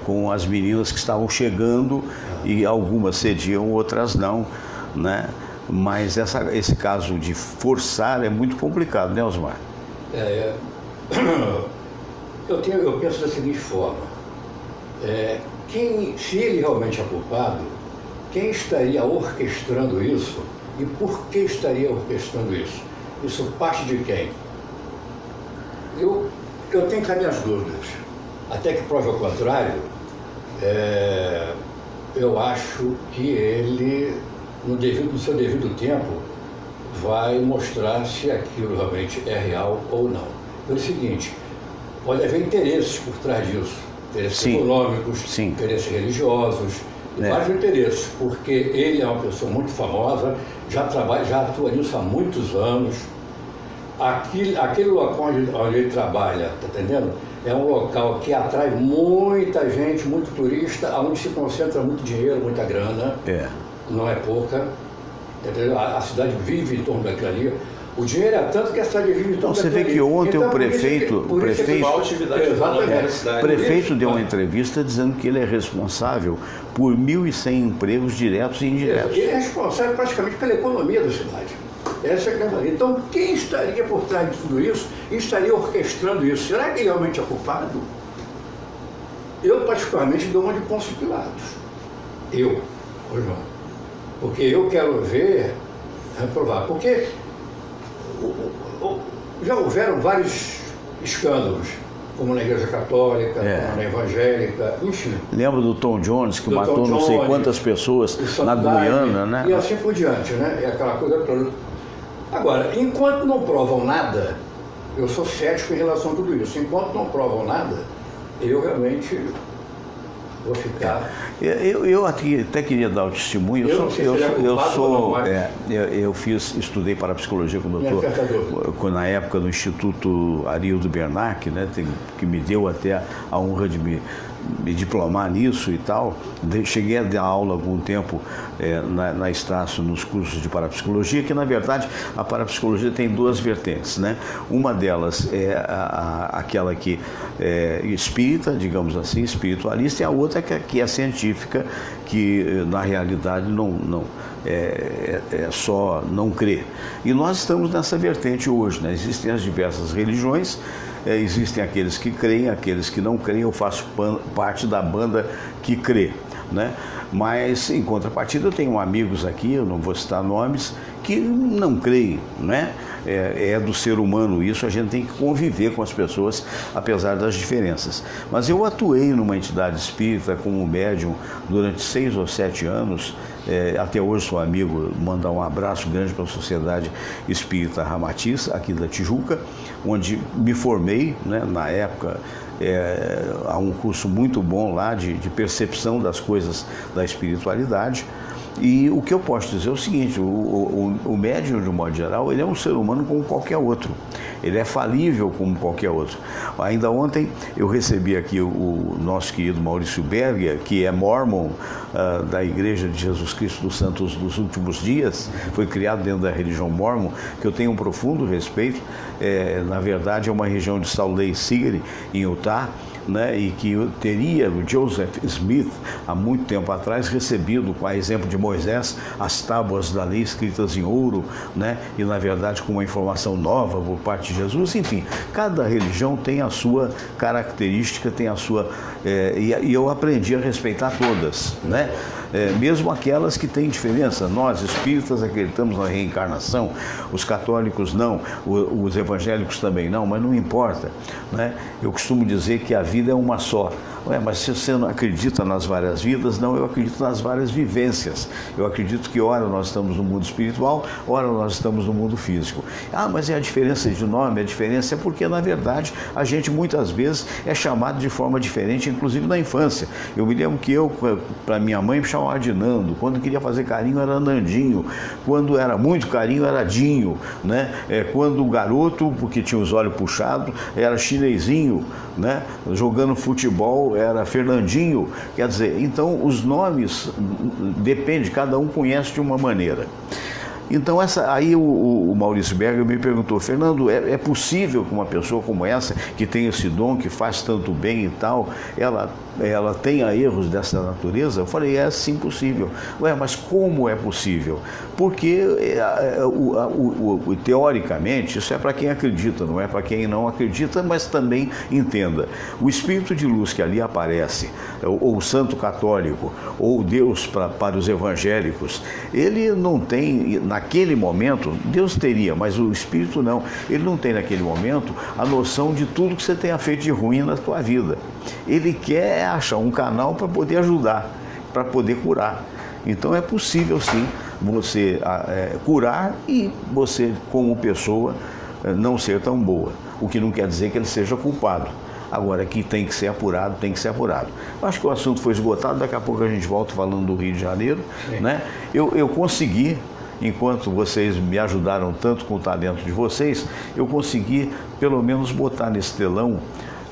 Speaker 1: com as meninas que estavam chegando, e algumas cediam, outras não, né? Mas esse caso de forçar é muito complicado, né, Osmar?
Speaker 6: Eu penso da seguinte forma, se ele realmente é culpado, quem estaria orquestrando isso e por que estaria orquestrando isso? Isso parte de quem? Eu eu tenho as minhas dúvidas. Até que prove ao contrário, eu acho que ele, no seu devido tempo, vai mostrar se aquilo realmente é real ou não. Pelo seguinte, pode haver interesses por trás disso, interesses econômicos, interesses religiosos, vários interesses, porque ele é uma pessoa muito famosa, já atua nisso há muitos anos. Aquele local onde ele trabalha, tá entendendo? É um local que atrai muita gente, muito turista, onde se concentra muito dinheiro, muita grana, não é pouca, entendeu? A cidade vive em torno daquilo ali. O dinheiro é tanto que a cidade vive em torno daquilo ali.
Speaker 1: Você vê que ontem o prefeito deu uma entrevista dizendo que ele é responsável por 1.100 empregos diretos e indiretos.
Speaker 6: Ele é responsável praticamente pela economia da cidade. Essa é a grande. Então, quem estaria por trás de tudo isso e estaria orquestrando isso? Será que ele realmente é culpado? Eu, particularmente, dou uma de Pôncio Pilatos. João. Porque eu quero ver reprovar. Porque já houveram vários escândalos, como na Igreja Católica, como na Evangélica, enfim.
Speaker 1: Lembra do Tom Jones, que matou não sei quantas pessoas na Guiana, né?
Speaker 6: E assim por diante, né? É aquela coisa toda. Agora, enquanto não provam nada, eu sou cético em relação a tudo isso. Enquanto não provam nada, eu realmente vou ficar...
Speaker 1: Eu até queria dar o testemunho. Estudei parapsicologia com o doutor, na época do Instituto Arildo Bernac, né, que me deu até a honra de me diplomar nisso e tal. Cheguei a dar aula algum tempo na Estácio, nos cursos de parapsicologia, que na verdade a parapsicologia tem duas vertentes, né? Uma delas é aquela que é espírita, digamos assim, espiritualista, e a outra que é científica, que na realidade não é só não crer. E nós estamos nessa vertente hoje, né? Existem as diversas religiões, existem aqueles que creem, aqueles que não creem. Eu faço parte da banda que crê, né? Mas, em contrapartida, eu tenho amigos aqui, eu não vou citar nomes, que não creem, né? É do ser humano isso, a gente tem que conviver com as pessoas, apesar das diferenças. Mas eu atuei numa entidade espírita como médium durante 6 ou 7 anos, até hoje sou amigo, mandar um abraço grande para a Sociedade Espírita Ramatiz, aqui da Tijuca, onde me formei, né, na época. Há um curso muito bom lá de percepção das coisas da espiritualidade. E o que eu posso dizer é o seguinte: o médium, de um modo geral, ele é um ser humano como qualquer outro. Ele é falível como qualquer outro. Ainda ontem eu recebi aqui o nosso querido Maurício Berger, que é mormon da Igreja de Jesus Cristo dos Santos dos Últimos Dias, foi criado dentro da religião mormon, que eu tenho um profundo respeito. Na verdade é uma região de Salt Lake City, em Utah, né, e que teria o Joseph Smith, há muito tempo atrás, recebido, com a exemplo de Moisés, as tábuas da lei escritas em ouro, né, e na verdade com uma informação nova por parte de Jesus. Enfim, cada religião tem a sua característica, tem a sua... e eu aprendi a respeitar todas, né? Mesmo aquelas que têm diferença. Nós, espíritas, acreditamos na reencarnação, os católicos não, os evangélicos também não, mas não importa, né? Eu costumo dizer que a vida é uma só. Mas se você não acredita nas várias vidas, não, eu acredito nas várias vivências. Eu acredito que ora nós estamos no mundo espiritual, ora nós estamos no mundo físico. Mas é a diferença de nome, a diferença é porque, na verdade, a gente muitas vezes é chamado de forma diferente, inclusive na infância. Eu me lembro que para minha mãe, me chamava de Nando. Quando queria fazer carinho, era Nandinho. Quando era muito carinho, era Dinho, né? Quando o garoto, porque tinha os olhos puxados, era Chinesinho, né? Jogando futebol, era Fernandinho. Quer dizer, então os nomes depende, cada um conhece de uma maneira. Então aí o Maurício Berger me perguntou: Fernando, é possível que uma pessoa como essa, que tem esse dom, que faz tanto bem e tal, ela tenha erros dessa natureza? Eu falei: é sim possível. Mas como é possível? Porque teoricamente isso é para quem acredita, não é para quem não acredita, mas também entenda, o espírito de luz que ali aparece, ou o santo católico, ou Deus para os evangélicos, ele não tem, na naquele momento, Deus teria, mas o Espírito não. Ele não tem naquele momento a noção de tudo que você tenha feito de ruim na tua vida. Ele quer achar um canal para poder ajudar, para poder curar. Então é possível sim você curar e você, como pessoa, não ser tão boa. O que não quer dizer que ele seja culpado. Agora, que tem que ser apurado, tem que ser apurado. Acho que o assunto foi esgotado, daqui a pouco a gente volta falando do Rio de Janeiro. Né? Eu consegui, enquanto vocês me ajudaram tanto com o talento de vocês, eu consegui pelo menos botar nesse telão.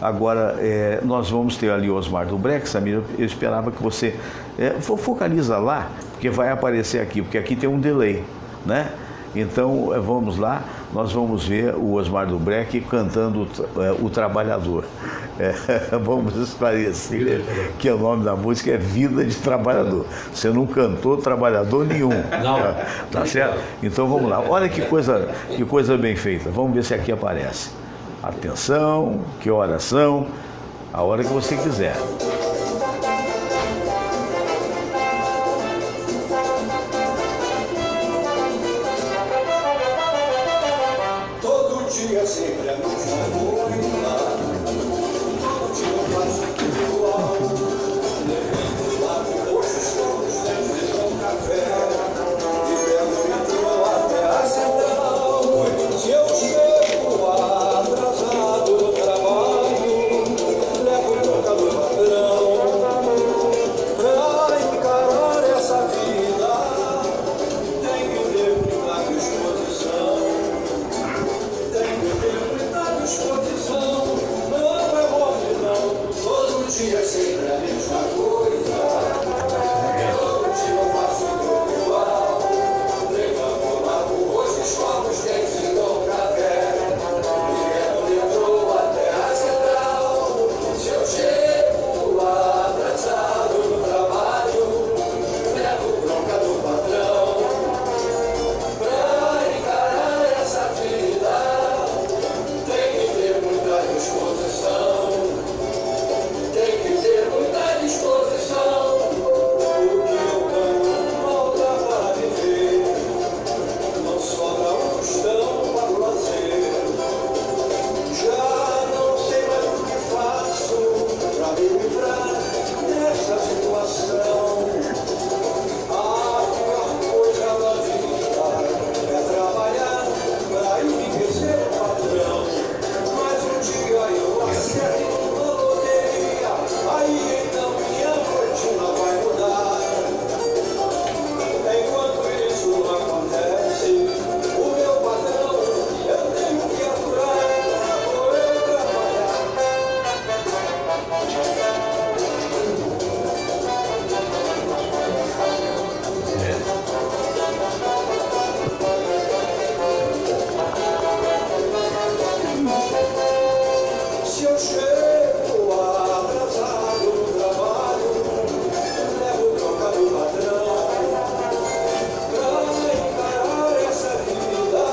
Speaker 1: Agora, nós vamos ter ali o Osmar do Breck, Samir, eu esperava que você focaliza lá, porque vai aparecer aqui, porque aqui tem um delay, né? Então, vamos lá, nós vamos ver o Osmar do Breck cantando O Trabalhador. Vamos esclarecer que o nome da música é Vida de Trabalhador. Você não cantou trabalhador nenhum.
Speaker 6: Não.
Speaker 1: Tá certo? Então, vamos lá. Olha que coisa bem feita. Vamos ver se aqui aparece. Atenção, que horas são? A hora que você quiser.
Speaker 7: Todo dia sempre a mesma coisa, todo dia eu faço tudo igual. Levanto lá com os escombros dentro de um café, e pego o metrô até a central. Se eu chego atrasado do trabalho, levo bronca do patrão. Pra encarar essa vida, tem que ter muita disposição. Disposição, não é mole não, todo dia é sempre a mesma coisa, todo dia eu faço tudo igual, levando lá hoje escovo os dentes e dou café, e no metrô até a central. Se eu chego atrasado no trabalho, levo bronca do patrão. Pra encarar essa vida, disposição, tem que ter muita disposição. O que eu ganho mal dá para viver, não sobra um tostão para o lazer. Já não sei mais o que faço para me livrar dessa situação. A pior coisa da vida é trabalhar para enriquecer o patrão. Eu acerto uma loteria, aí então minha rotina vai mudar. Enquanto isso não acontece, o meu patrão eu tenho que aturar para eu trabalhar. Se eu chego atrasado no trabalho, levo bronca do patrão. Pra encarar essa vida,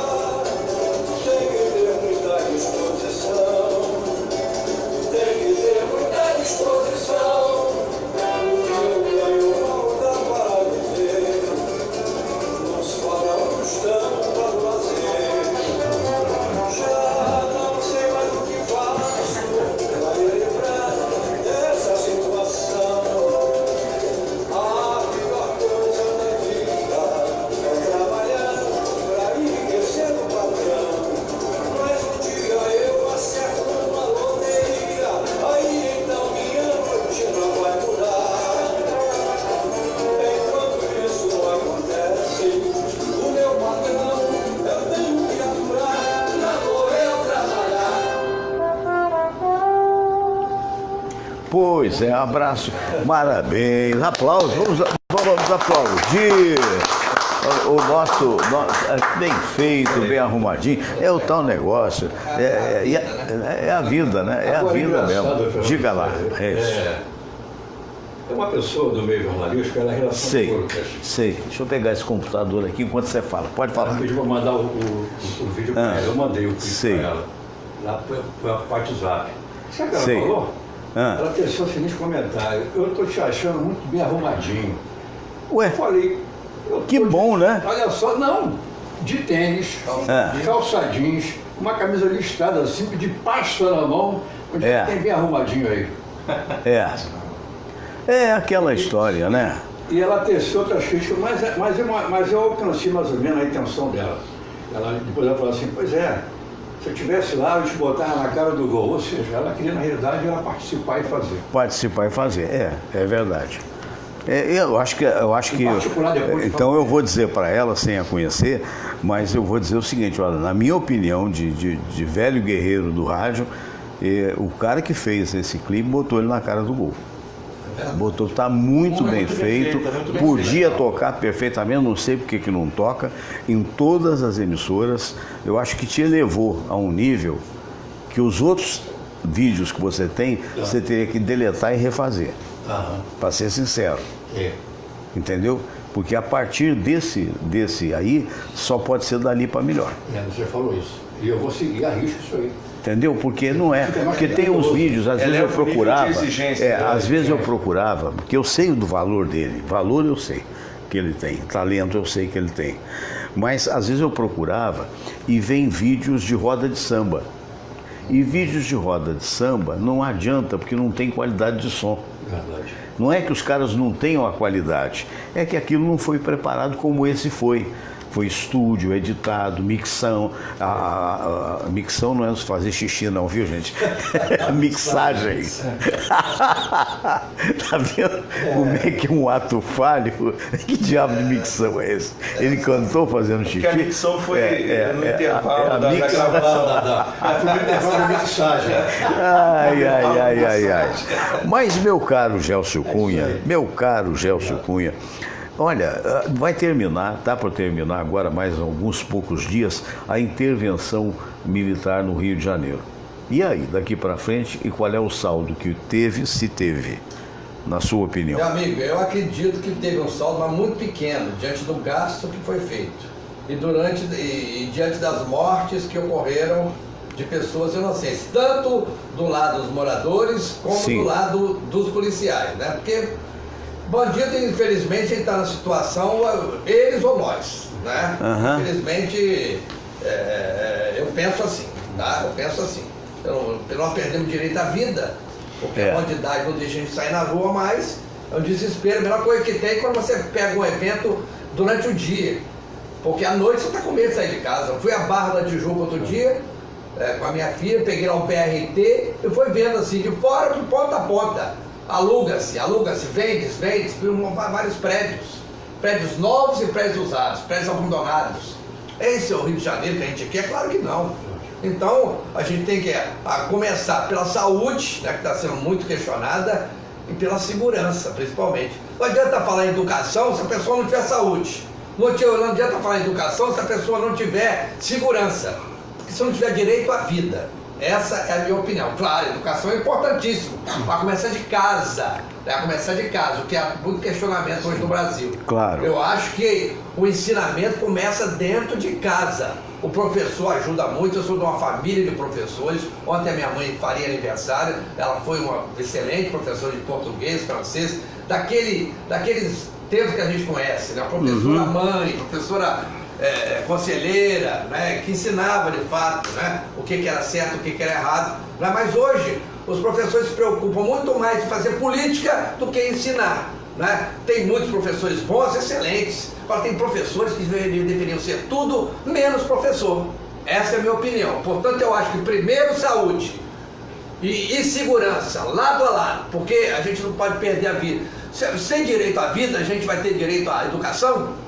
Speaker 7: tem que ter muita disposição. Tem que ter muita disposição. O que eu ganho mal dá para viver, não sobra um tostão para o lazer. Já não sei mais o que faço para me livrar dessa situação. A pior coisa da vida é trabalhar para enriquecer o patrão. Mas um dia eu acerto uma loteria, aí então minha rotina vai mudar. Enquanto isso não acontece, o meu patrão eu tenho que aturar, lá vou eu trabalhar.
Speaker 1: Pois é, abraço, parabéns, aplausos, vamos aplaudir o nosso bem feito, bem arrumadinho, é o tal negócio, é a vida, né? É a vida mesmo. Diga lá, é isso.
Speaker 6: É uma pessoa do meio jornalístico, ela é relações públicas.
Speaker 1: Sei. Deixa eu pegar esse computador aqui enquanto você fala. Pode falar.
Speaker 6: Ela pediu para mandar o vídeo para ela. Eu mandei o vídeo para ela. Lá para o WhatsApp. Sabe o que ela falou? Ela fez o seguinte comentário: eu estou te achando muito bem arrumadinho.
Speaker 1: Ué?
Speaker 6: Eu falei,
Speaker 1: Que bom, né?
Speaker 6: Olha só, não, de tênis, calça jeans, uma camisa listrada simples, de pasta na mão, onde tem bem arrumadinho aí.
Speaker 1: É aquela história, né?
Speaker 6: E ela teceu outras críticas, mas eu alcancei mais ou menos a intenção dela. Depois ela falou assim, pois é, se eu estivesse lá, eu te botava na cara do gol. Ou seja, ela queria, na realidade, ela participar e fazer.
Speaker 1: Participar e fazer, é verdade. Eu acho que então eu vou dizer para ela, sem a conhecer, mas eu vou dizer o seguinte, olha, na minha opinião, de velho guerreiro do rádio, o cara que fez esse clipe botou ele na cara do gol. Botou, tá muito bem feito, podia tocar perfeitamente, não sei porque que não toca, em todas as emissoras. Eu acho que te elevou a um nível que os outros vídeos que você tem, você teria que deletar e refazer, para ser sincero. Entendeu? Porque a partir desse aí, só pode ser dali para melhor.
Speaker 6: Você falou isso. E eu vou seguir a risco isso aí.
Speaker 1: Entendeu? Porque não é. Porque tem uns vídeos, às vezes eu procurava. Às vezes eu procurava, porque eu sei do valor dele. Valor eu sei que ele tem. Talento eu sei que ele tem. Mas às vezes eu procurava e vem vídeos de roda de samba. E vídeos de roda de samba não adianta, porque não tem qualidade de som.
Speaker 6: Verdade.
Speaker 1: Não é que os caras não tenham a qualidade, é que aquilo não foi preparado como esse foi. Foi estúdio, editado, mixão. A mixão não é fazer xixi não, viu, gente? A mixagem. Tá vendo como é que é um ato falho? Que diabo de mixão é esse? Ele cantou fazendo xixi?
Speaker 2: Porque a mixão foi no intervalo da gravação.
Speaker 6: Foi no intervalo da mixagem.
Speaker 1: Ai. Mas, meu caro Gelson Cunha, olha, vai terminar, tá para terminar agora mais alguns poucos dias, a intervenção militar no Rio de Janeiro. E aí, daqui para frente, e qual é o saldo que teve, se teve, na sua opinião?
Speaker 3: Meu amigo, eu acredito que teve um saldo, mas muito pequeno, diante do gasto que foi feito. E diante das mortes que ocorreram de pessoas inocentes, tanto do lado dos moradores, como do lado dos policiais, né? Porque bandido, infelizmente, está na situação, eles ou nós, né? Infelizmente, eu penso assim, tá? Eu penso assim. Nós perdemos direito à vida, porque a bandidagem não deixa a gente sair na rua, mas é um desespero. A melhor coisa que tem quando você pega um evento durante o dia, porque à noite você está com medo de sair de casa. Eu fui à Barra da Tijuca outro dia, com a minha filha, peguei lá um BRT e fui vendo assim, de fora, de ponta a ponta. Aluga-se, vende, vários prédios novos e prédios usados, prédios abandonados. Esse é o Rio de Janeiro que a gente quer? Claro que não. Então, a gente tem que começar pela saúde, né, que está sendo muito questionada, e pela segurança, principalmente. Não adianta falar em educação se a pessoa não tiver saúde. Não adianta falar em educação se a pessoa não tiver segurança. Porque se não tiver direito à vida. Essa é a minha opinião. Claro, a educação é importantíssima, para começar de casa, o que é muito questionamento hoje no Brasil.
Speaker 1: Claro.
Speaker 3: Eu acho que o ensinamento começa dentro de casa. O professor ajuda muito, eu sou de uma família de professores. Ontem a minha mãe faria aniversário, ela foi uma excelente professora de português, francês, daqueles tempos que a gente conhece, né? Professora mãe, professora conselheira, né, que ensinava de fato, né, o que era certo, o que era errado. Mas hoje os professores se preocupam muito mais em fazer política do que ensinar. Né? Tem muitos professores bons, excelentes. Agora tem professores que deveriam ser tudo menos professor. Essa é a minha opinião. Portanto, eu acho que primeiro saúde e segurança, lado a lado, porque a gente não pode perder a vida. Sem direito à vida, a gente vai ter direito à educação?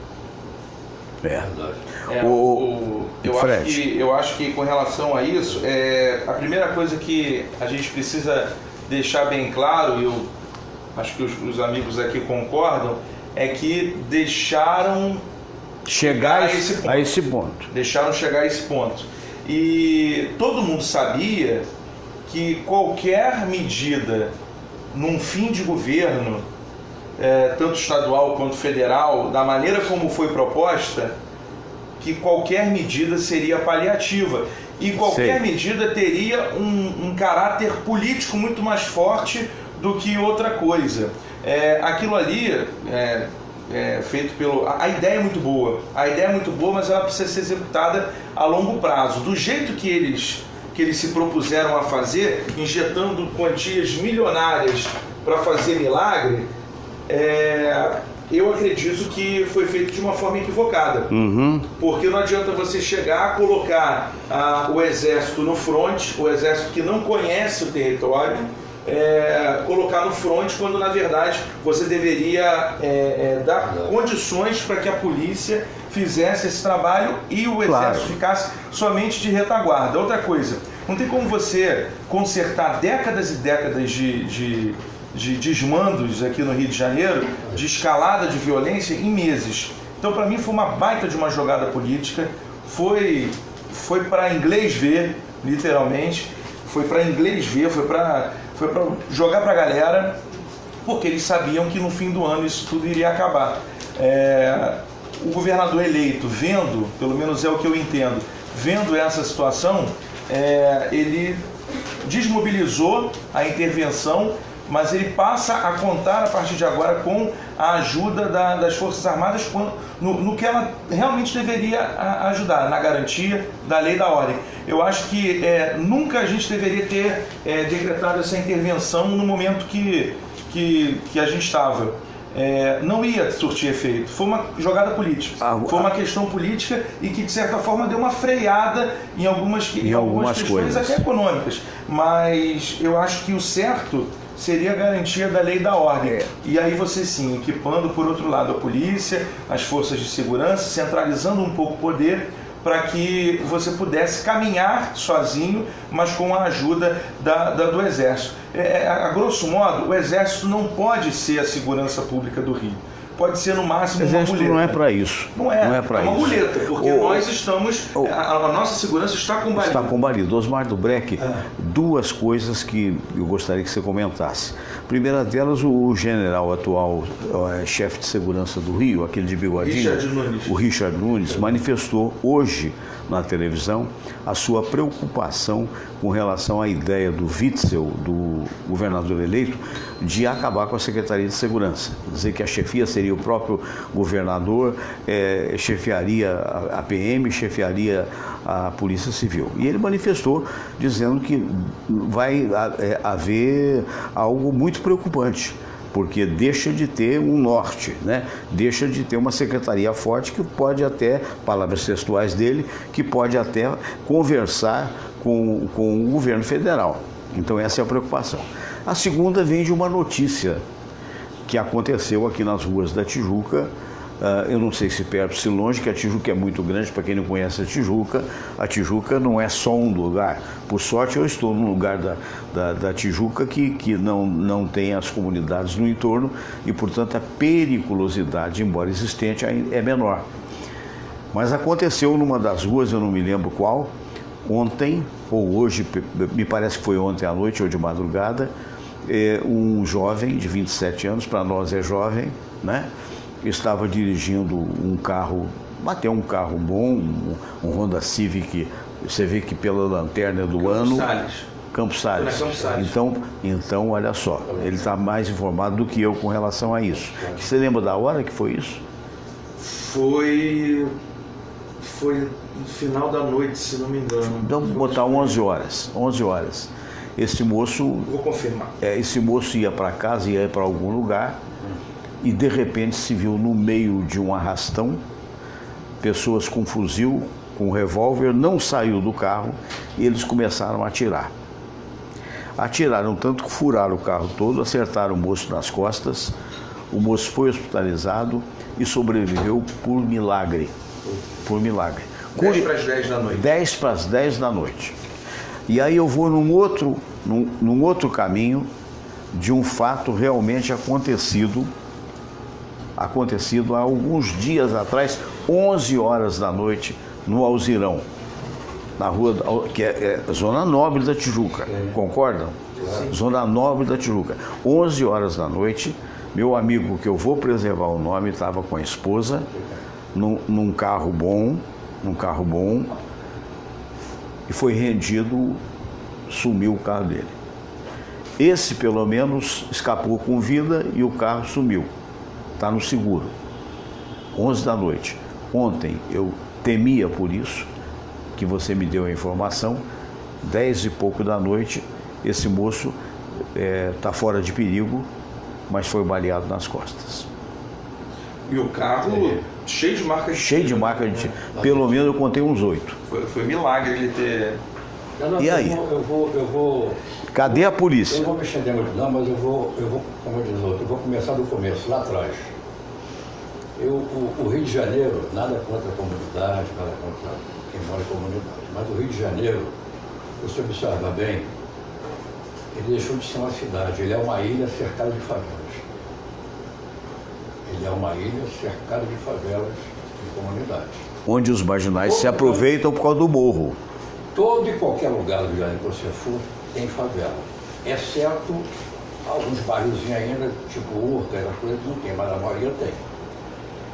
Speaker 2: Eu acho que com relação a isso, a primeira coisa que a gente precisa deixar bem claro, e eu acho que os amigos aqui concordam, é que deixaram chegar a esse ponto. Deixaram chegar a esse ponto. E todo mundo sabia que qualquer medida num fim de governo, tanto estadual quanto federal, da maneira como foi proposta, que qualquer medida seria paliativa e qualquer medida teria um caráter político muito mais forte do que outra coisa. Aquilo ali, feito pelo... A ideia é muito boa, mas ela precisa ser executada a longo prazo. Do jeito que eles se propuseram a fazer, injetando quantias milionárias para fazer milagre, eu acredito que foi feito de uma forma equivocada. Porque não adianta você chegar a colocar o exército no fronte, o exército que não conhece o território, colocar no fronte, quando na verdade você deveria dar condições para que a polícia fizesse esse trabalho e o exército ficasse somente de retaguarda. Outra coisa, não tem como você consertar décadas e décadas de desmandos aqui no Rio de Janeiro, de escalada de violência em meses. Então, para mim, foi uma baita de uma jogada política, foi para inglês ver, literalmente, foi para inglês ver, foi para jogar para a galera, porque eles sabiam que no fim do ano isso tudo iria acabar. O governador eleito, vendo, pelo menos é o que eu entendo, vendo essa situação, ele desmobilizou a intervenção, mas ele passa a contar a partir de agora com a ajuda das Forças Armadas no que ela realmente deveria ajudar, na garantia da lei e da ordem. Eu acho que nunca a gente deveria ter decretado essa intervenção no momento que a gente estava. Não ia surtir efeito. Foi uma jogada política. Foi uma questão política e que, de certa forma, deu uma freada em algumas questões coisas, até econômicas. Mas eu acho que o certo seria a garantia da lei e da ordem. E aí você sim, equipando por outro lado a polícia, as forças de segurança, centralizando um pouco o poder para que você pudesse caminhar sozinho, mas com a ajuda do Exército. A grosso modo, o Exército não pode ser a segurança pública do Rio. Pode ser no máximo uma muleta.
Speaker 1: Não é para isso.
Speaker 2: Não é para isso. É uma muleta, porque nós estamos... A nossa segurança está combalida.
Speaker 1: Está combalida. Osmar do Breck, duas coisas que eu gostaria que você comentasse. Primeira delas, o general atual, chefe de segurança do Rio, aquele de bigodinho, o Richard Nunes, manifestou hoje na televisão a sua preocupação com relação à ideia do Witzel, do governador eleito, de acabar com a Secretaria de Segurança. Dizer que a chefia seria o próprio governador, chefiaria a PM, chefiaria a Polícia Civil. E ele manifestou dizendo que vai haver algo muito preocupante, porque deixa de ter um norte, né? Deixa de ter uma secretaria forte que pode até, palavras textuais dele, que pode até conversar com o governo federal. Então essa é a preocupação. A segunda vem de uma notícia que aconteceu aqui nas ruas da Tijuca. Eu não sei se perto, se longe, que a Tijuca é muito grande. Para quem não conhece a Tijuca não é só um lugar. Por sorte, eu estou num lugar da Tijuca que não tem as comunidades no entorno e, portanto, a periculosidade, embora existente, é menor. Mas aconteceu numa das ruas, eu não me lembro qual, ontem ou hoje, me parece que foi ontem à noite ou de madrugada, um jovem de 27 anos, para nós é jovem, né? Estava dirigindo um carro, bateu um carro bom, um Honda Civic, você vê que pela lanterna do ano... Campos Salles. Então, olha só, ele está mais informado do que eu com relação a isso. Você lembra da hora que foi isso?
Speaker 2: Foi no final da noite, se não me engano.
Speaker 1: Então, vou botar 11 horas. Esse moço...
Speaker 2: Vou confirmar.
Speaker 1: Esse moço ia para casa, ia para algum lugar, e de repente se viu no meio de um arrastão, pessoas com fuzil, com revólver, não saiu do carro, e eles começaram a atirar. Atiraram tanto que furaram o carro todo, acertaram o moço nas costas, o moço foi hospitalizado e sobreviveu por milagre. Por milagre.
Speaker 2: 10 para as 10 da noite.
Speaker 1: 10 para as 10 da noite. E aí eu vou num outro caminho de um fato realmente acontecido há alguns dias atrás, 11 horas da noite, no Alzirão, na rua, que é Zona Nobre da Tijuca, concordam? Sim. Zona Nobre da Tijuca. 11 horas da noite, meu amigo, que eu vou preservar o nome, estava com a esposa, num carro bom, e foi rendido, sumiu o carro dele. Esse, pelo menos, escapou com vida e o carro sumiu. Está no seguro. 11 da noite. Ontem eu temia por isso, que você me deu a informação, 10 e pouco da noite, esse moço está fora de perigo, mas foi baleado nas costas.
Speaker 2: E o carro cheio de marcas de tiro.
Speaker 1: Cheio de marcas de tiro. Pelo menos eu contei uns 8.
Speaker 2: Foi milagre ele ter...
Speaker 1: E aí?
Speaker 6: Eu vou...
Speaker 1: Cadê a polícia?
Speaker 6: Eu não vou me estender muito não, mas eu vou, como diz outro, eu vou começar do começo, lá atrás. O Rio de Janeiro, nada contra a comunidade, nada contra quem mora em comunidade, mas o Rio de Janeiro, se você observar bem, ele deixou de ser uma cidade, ele é uma ilha cercada de favelas. Ele é uma ilha cercada de favelas e comunidades.
Speaker 1: Onde os marginais se aproveitam por causa do morro.
Speaker 6: Todo e qualquer lugar do Rio de Janeiro que você for, tem favela. Exceto alguns bairrozinhos ainda, tipo Urca, essa coisa que não tem, mas a maioria tem.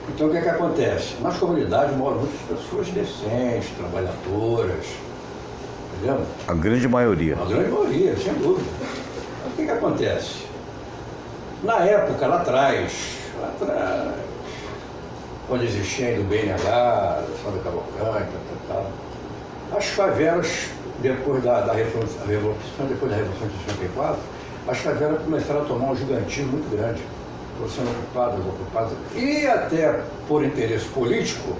Speaker 6: Então o que é que acontece? Nas comunidades moram muitas pessoas decentes, trabalhadoras, entendeu?
Speaker 1: A grande maioria.
Speaker 6: A grande maioria, sem dúvida. O que é que acontece? Na época, lá atrás, quando existia ainda o BNH, Santa Cavalcante, tal, as favelas, depois da Revolução, depois da Revolução de 64, as favelas começaram a tomar um gigantismo muito grande. Sendo ocupadas, e até por interesse político,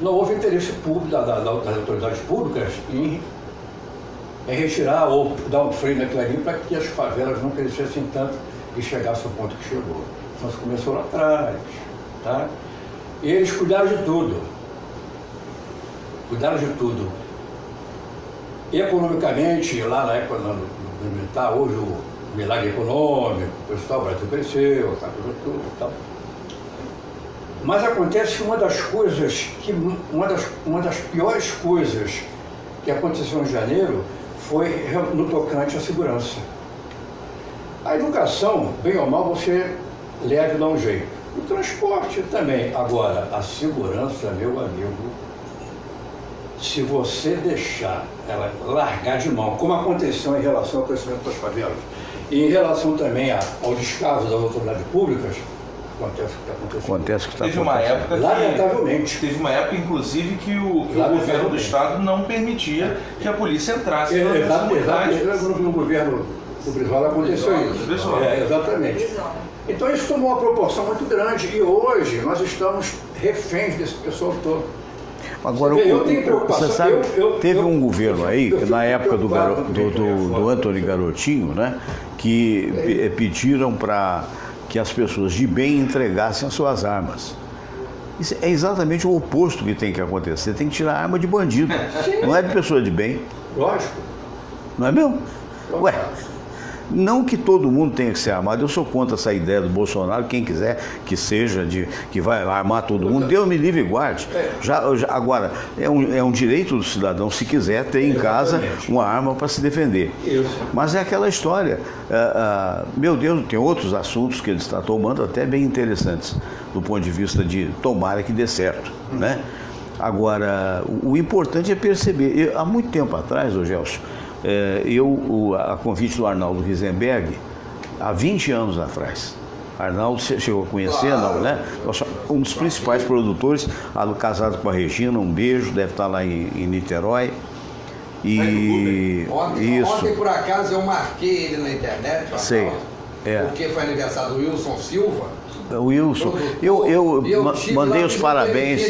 Speaker 6: não houve interesse público das autoridades públicas em retirar ou dar um freio naquilo ali para que as favelas não crescessem tanto e chegasse ao ponto que chegou. Então isso começou lá atrás, tá? E eles cuidaram de tudo. Cuidaram de tudo. Economicamente, lá na época do militar, houve o milagre econômico, o pessoal, o Brasil cresceu, tudo e tal. Mas acontece que uma das piores coisas que aconteceu em janeiro foi no tocante à segurança. A educação, bem ou mal, você leva e dá um jeito. O transporte também. Agora, a segurança, meu amigo, se você deixar ela largar de mão, como aconteceu em relação ao crescimento das favelas, e em relação também ao descaso das autoridades públicas, acontece o que está acontecendo.
Speaker 1: Acontece o que está
Speaker 2: Teve uma época
Speaker 6: lamentavelmente.
Speaker 2: Teve uma época, inclusive, que o governo do Estado não permitia que a polícia entrasse nas comunidades.
Speaker 6: No governo do Brizola aconteceu isso. Exatamente. Então isso tomou uma proporção muito grande e hoje nós estamos reféns desse pessoal todo.
Speaker 1: Agora, você sabe, teve um governo aí, que na época do Antony Garotinho, né, que pediram para que as pessoas de bem entregassem as suas armas. Isso é exatamente o oposto que tem que acontecer. Tem que tirar a arma de bandido, não é de pessoa de bem.
Speaker 6: Lógico.
Speaker 1: Não é mesmo? Ué, não que todo mundo tenha que ser armado, eu sou contra essa ideia do Bolsonaro, quem quiser que seja, que vai armar todo mundo, Deus me livre e guarde. Agora, é um direito do cidadão, se quiser, ter em casa uma arma para se defender. Mas é aquela história, meu Deus, tem outros assuntos que ele está tomando até bem interessantes, do ponto de vista de tomara que dê certo, né? Agora, o importante é perceber, há muito tempo atrás, ô Gelson, a convite do Arnaldo Risenberg, há 20 anos atrás. Arnaldo, você chegou a conhecer, não, né? Um dos principais produtores, casado com a Regina, um beijo, deve estar lá em Niterói.
Speaker 3: Ontem, por acaso, eu marquei ele na internet,
Speaker 1: sei,
Speaker 3: porque foi aniversário do Wilson Silva.
Speaker 1: Wilson, eu mandei os parabéns.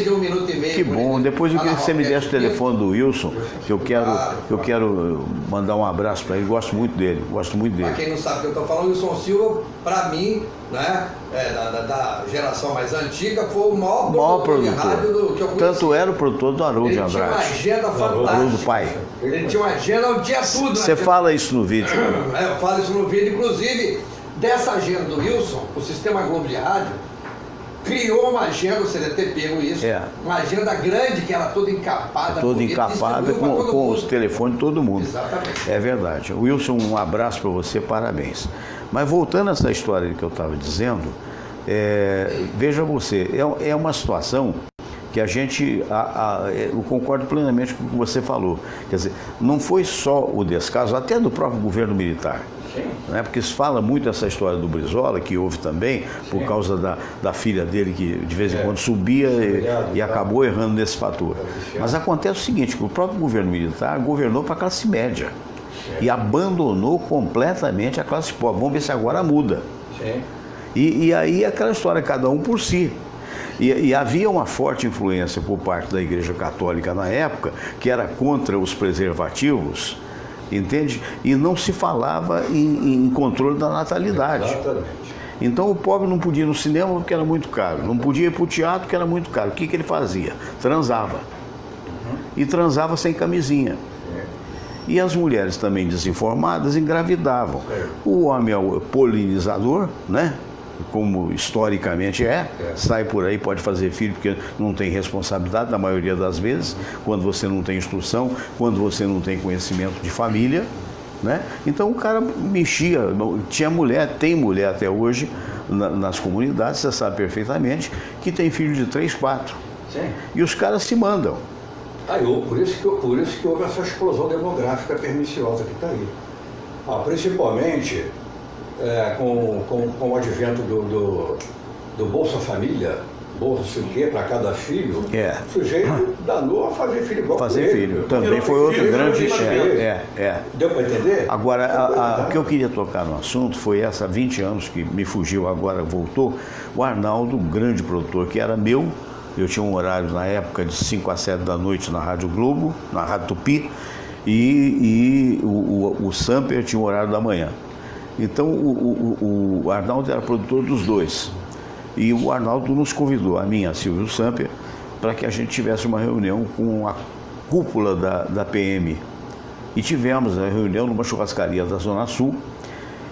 Speaker 1: Que bom, depois eu queria que você me desse o telefone do Wilson, que eu quero mandar um abraço para ele, gosto muito dele.
Speaker 3: Para quem não sabe o que eu estou falando, o Wilson Silva, para mim, né, da geração mais antiga, foi o maior produtor de rádio que eu conheci.
Speaker 1: Tanto era o produtor do Haroldo de
Speaker 3: Andrade.
Speaker 1: Ele
Speaker 3: tinha uma agenda fantástica.
Speaker 1: Haroldo pai.
Speaker 3: Ele tinha uma agenda onde tinha tudo.
Speaker 1: Você fala isso no vídeo?
Speaker 3: Eu falo isso no vídeo, inclusive. Dessa agenda do Wilson, o Sistema Globo de Rádio criou uma agenda, o CDT pegou isso, uma agenda grande que era toda encapada.
Speaker 1: Toda encapada com os telefones de todo mundo.
Speaker 3: Exatamente.
Speaker 1: É verdade. Wilson, um abraço para você, parabéns. Mas voltando a essa história que eu estava dizendo, veja você, é uma situação que a gente, eu concordo plenamente com o que você falou. Quer dizer, não foi só o descaso, até do próprio governo militar. Né? Porque se fala muito essa história do Brizola, que houve também, por causa da filha dele, que de vez em quando subia e acabou errando nesse fator. Mas acontece o seguinte, que o próprio governo militar governou para a classe média e abandonou completamente a classe pobre. Vamos ver se agora muda. E aí aquela história, cada um por si. E havia uma forte influência por parte da Igreja Católica na época, que era contra os preservativos, entende? E não se falava em controle da natalidade.
Speaker 6: Exatamente.
Speaker 1: Então o pobre não podia ir no cinema porque era muito caro, não podia ir para o teatro porque era muito caro. O que ele fazia? Transava. E transava sem camisinha. E as mulheres também desinformadas engravidavam. O homem é o polinizador, né? Como historicamente sai por aí, pode fazer filho porque não tem responsabilidade na maioria das vezes, quando você não tem instrução, quando você não tem conhecimento de família, né? Então o cara mexia, tinha mulher, tem mulher até hoje nas comunidades, você sabe perfeitamente, que tem filho de 3, 4.
Speaker 6: Sim.
Speaker 1: E os caras se mandam.
Speaker 6: Por isso que houve essa explosão demográfica perniciosa que está aí. Principalmente com o advento do Bolsa Família, Bolsa sei o quê, para cada filho, o sujeito danou a fazer filho igual
Speaker 1: fazer filho. Também foi outro grande...
Speaker 6: Deu para entender?
Speaker 1: Agora, o que eu queria tocar no assunto foi essa, há 20 anos, que me fugiu agora, voltou, o Arnaldo, um grande produtor, que era meu. Eu tinha um horário na época de 5 a 7 da noite na Rádio Globo, na Rádio Tupi, e o Samper tinha um horário da manhã. Então o Arnaldo era produtor dos dois. E o Arnaldo nos convidou, a mim e a Silvio Samper, para que a gente tivesse uma reunião com a cúpula da PM. E tivemos a reunião numa churrascaria da Zona Sul,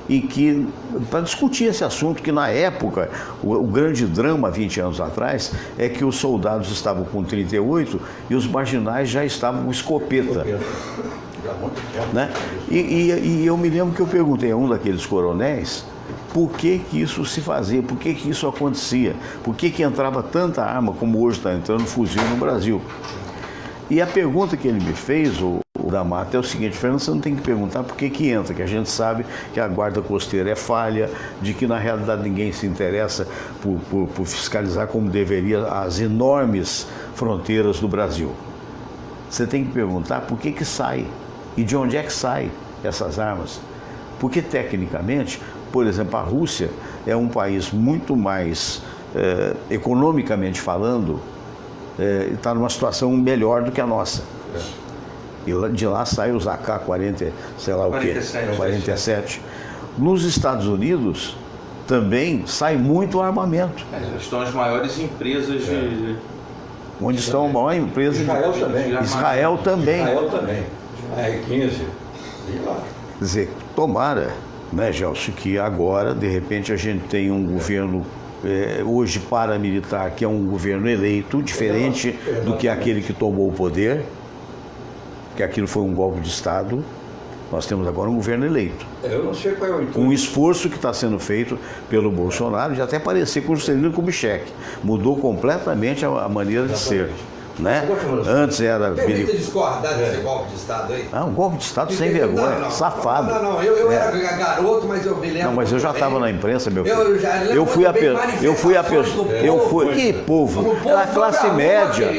Speaker 1: e que, para discutir esse assunto, que na época, o grande drama, 20 anos atrás, é que os soldados estavam com 38 e os marginais já estavam com escopeta. Né? E eu me lembro que eu perguntei a um daqueles coronéis por que isso se fazia, por que isso acontecia, por que entrava tanta arma como hoje está entrando fuzil no Brasil. E a pergunta que ele me fez, o da Mata, é o seguinte: Fernando, você não tem que perguntar por que entra, que a gente sabe que a guarda costeira é falha, de que na realidade ninguém se interessa por fiscalizar como deveria as enormes fronteiras do Brasil. Você tem que perguntar por que sai e de onde é que saem essas armas. Porque tecnicamente, por exemplo, a Rússia é um país muito mais, economicamente falando, está numa situação melhor do que a nossa. E de lá saem os AK-40, sei lá o quê, 47. Nos Estados Unidos também sai muito armamento.
Speaker 2: Estão as maiores empresas de...
Speaker 1: Onde estão a maior empresa
Speaker 6: Israel também.
Speaker 1: Israel também.
Speaker 6: Israel também. R-15.
Speaker 1: Quer dizer, tomara, né, Gelson, que agora, de repente, a gente tem um governo hoje paramilitar, que é um governo eleito, diferente do que aquele que tomou o poder, que aquilo foi um golpe de Estado. Nós temos agora um governo eleito.
Speaker 6: Eu não sei qual é o intuito.
Speaker 1: Um esforço que está sendo feito pelo Bolsonaro de até parecer com o Juscelino Kubitschek. Mudou completamente a maneira de ser. Né? Antes era...
Speaker 3: Permita discordar desse golpe de Estado aí?
Speaker 1: Um golpe de Estado sem vergonha, safado.
Speaker 3: Eu era garoto, mas eu me lembro...
Speaker 1: Não, mas eu já estava na imprensa, meu filho. Eu fui a pessoa... Que povo? A classe média.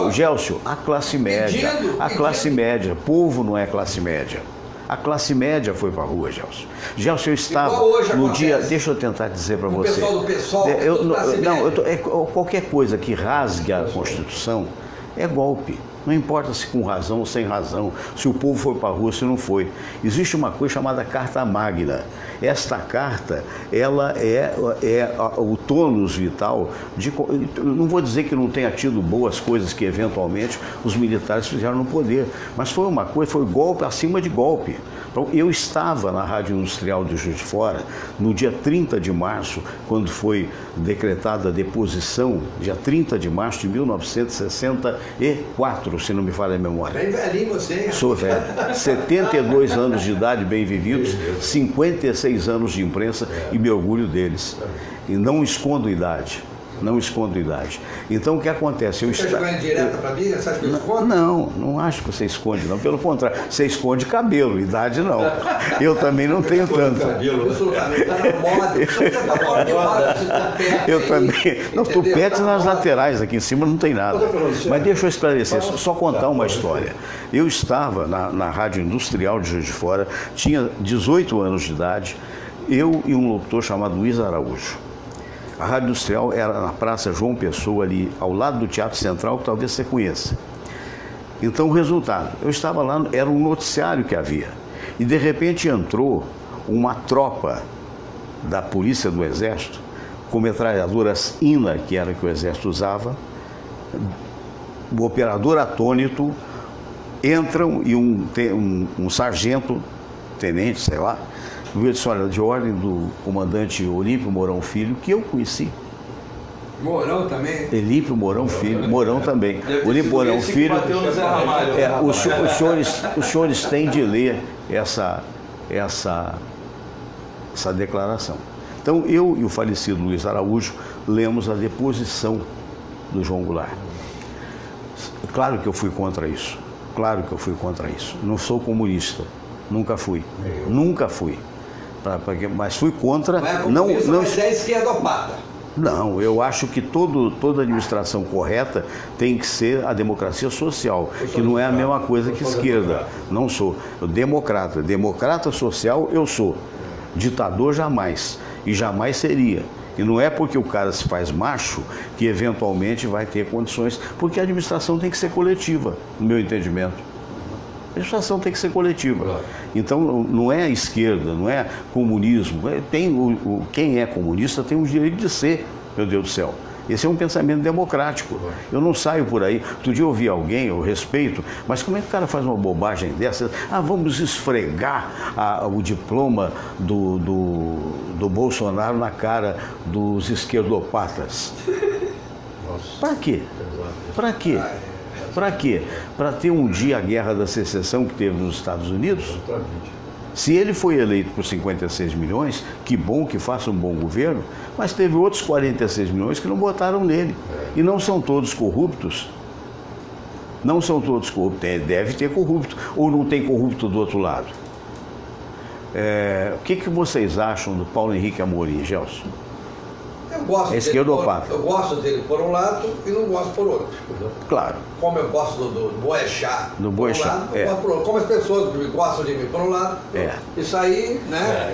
Speaker 1: Gelson, a classe média. A classe média. Povo não é classe média. A classe média foi para a rua, Gelson. Gelson, eu estava no dia... Deixa eu tentar dizer para você.
Speaker 3: O pessoal
Speaker 1: qualquer coisa que rasgue a Constituição é golpe. Não importa se com razão ou sem razão, se o povo foi para a rua, se não foi. Existe uma coisa chamada Carta Magna. Esta carta, ela é o tônus vital de... Não vou dizer que não tenha tido boas coisas que eventualmente os militares fizeram no poder, mas foi uma coisa, foi golpe acima de golpe. Então, eu estava na Rádio Industrial de Juiz de Fora no dia 30 de março, quando foi decretada a deposição, dia 30 de março de 1964, se não me falha a memória.
Speaker 3: Bem velhinho você.
Speaker 1: Sou velho. 72 anos de idade, bem vividos, 56 anos de imprensa e me orgulho deles. E não escondo idade. Não escondo idade. Então o que acontece?
Speaker 3: Você está jogando direto para mim? Você acha que eu escondo?
Speaker 1: Não acho que você esconde, não. Pelo contrário, você esconde cabelo, idade não. Eu também não tenho tanto. Eu também. Não, tupete nas laterais, aqui em cima não tem nada. Mas deixa eu esclarecer, só contar uma história. Eu estava na Rádio Industrial de Juiz de Fora, tinha 18 anos de idade, eu e um locutor chamado Luiz Araújo. A Rádio Industrial era na Praça João Pessoa, ali ao lado do Teatro Central, que talvez você conheça. Então o resultado, eu estava lá, era um noticiário que havia, e de repente entrou uma tropa da Polícia do Exército, com metralhadoras INA, que era que o Exército usava. O operador atônito, entram e um sargento, tenente, sei lá, de ordem do comandante Olímpio Mourão Filho, que eu conheci.
Speaker 3: Mourão também?
Speaker 1: Olímpio Mourão Filho, Mourão também. Olímpio Mourão Filho. Os senhores têm de ler essa declaração. Então, eu e o falecido Luiz Araújo lemos a deposição do João Goulart. Claro que eu fui contra isso. Claro que eu fui contra isso. Não sou comunista. Nunca fui. Nunca fui. Mas fui contra.
Speaker 3: Não é esquerdopata.
Speaker 1: Não, eu acho que toda administração correta tem que ser a democracia social, que não é a mesma coisa que esquerda. Não sou. Democrata. Democrata social eu sou. Ditador jamais. E jamais seria. E não é porque o cara se faz macho que eventualmente vai ter condições, porque a administração tem que ser coletiva, no meu entendimento. A administração tem que ser coletiva. Então não é a esquerda, não é comunismo. Quem é comunista tem o direito de ser, meu Deus do céu. Esse é um pensamento democrático. Eu não saio por aí. Outro dia eu ouvi alguém, eu respeito, mas como é que o cara faz uma bobagem dessa? Vamos esfregar o diploma do Bolsonaro na cara dos esquerdopatas. Para quê? Para quê? Para quê? Para ter um dia a guerra da secessão que teve nos Estados Unidos? Se ele foi eleito por 56 milhões, que bom, que faça um bom governo, mas teve outros 46 milhões que não votaram nele. E não são todos corruptos. Não são todos corruptos. Deve ter corrupto. Ou não tem corrupto do outro lado? O que vocês acham do Paulo Henrique Amorim, Gelson?
Speaker 3: Eu gosto dele por um lado e não gosto por outro.
Speaker 1: Claro.
Speaker 3: Como eu gosto do Boechat.
Speaker 1: Do Boechat,
Speaker 3: eu gosto por outro. Como as pessoas gostam de mim por um lado, isso aí, né?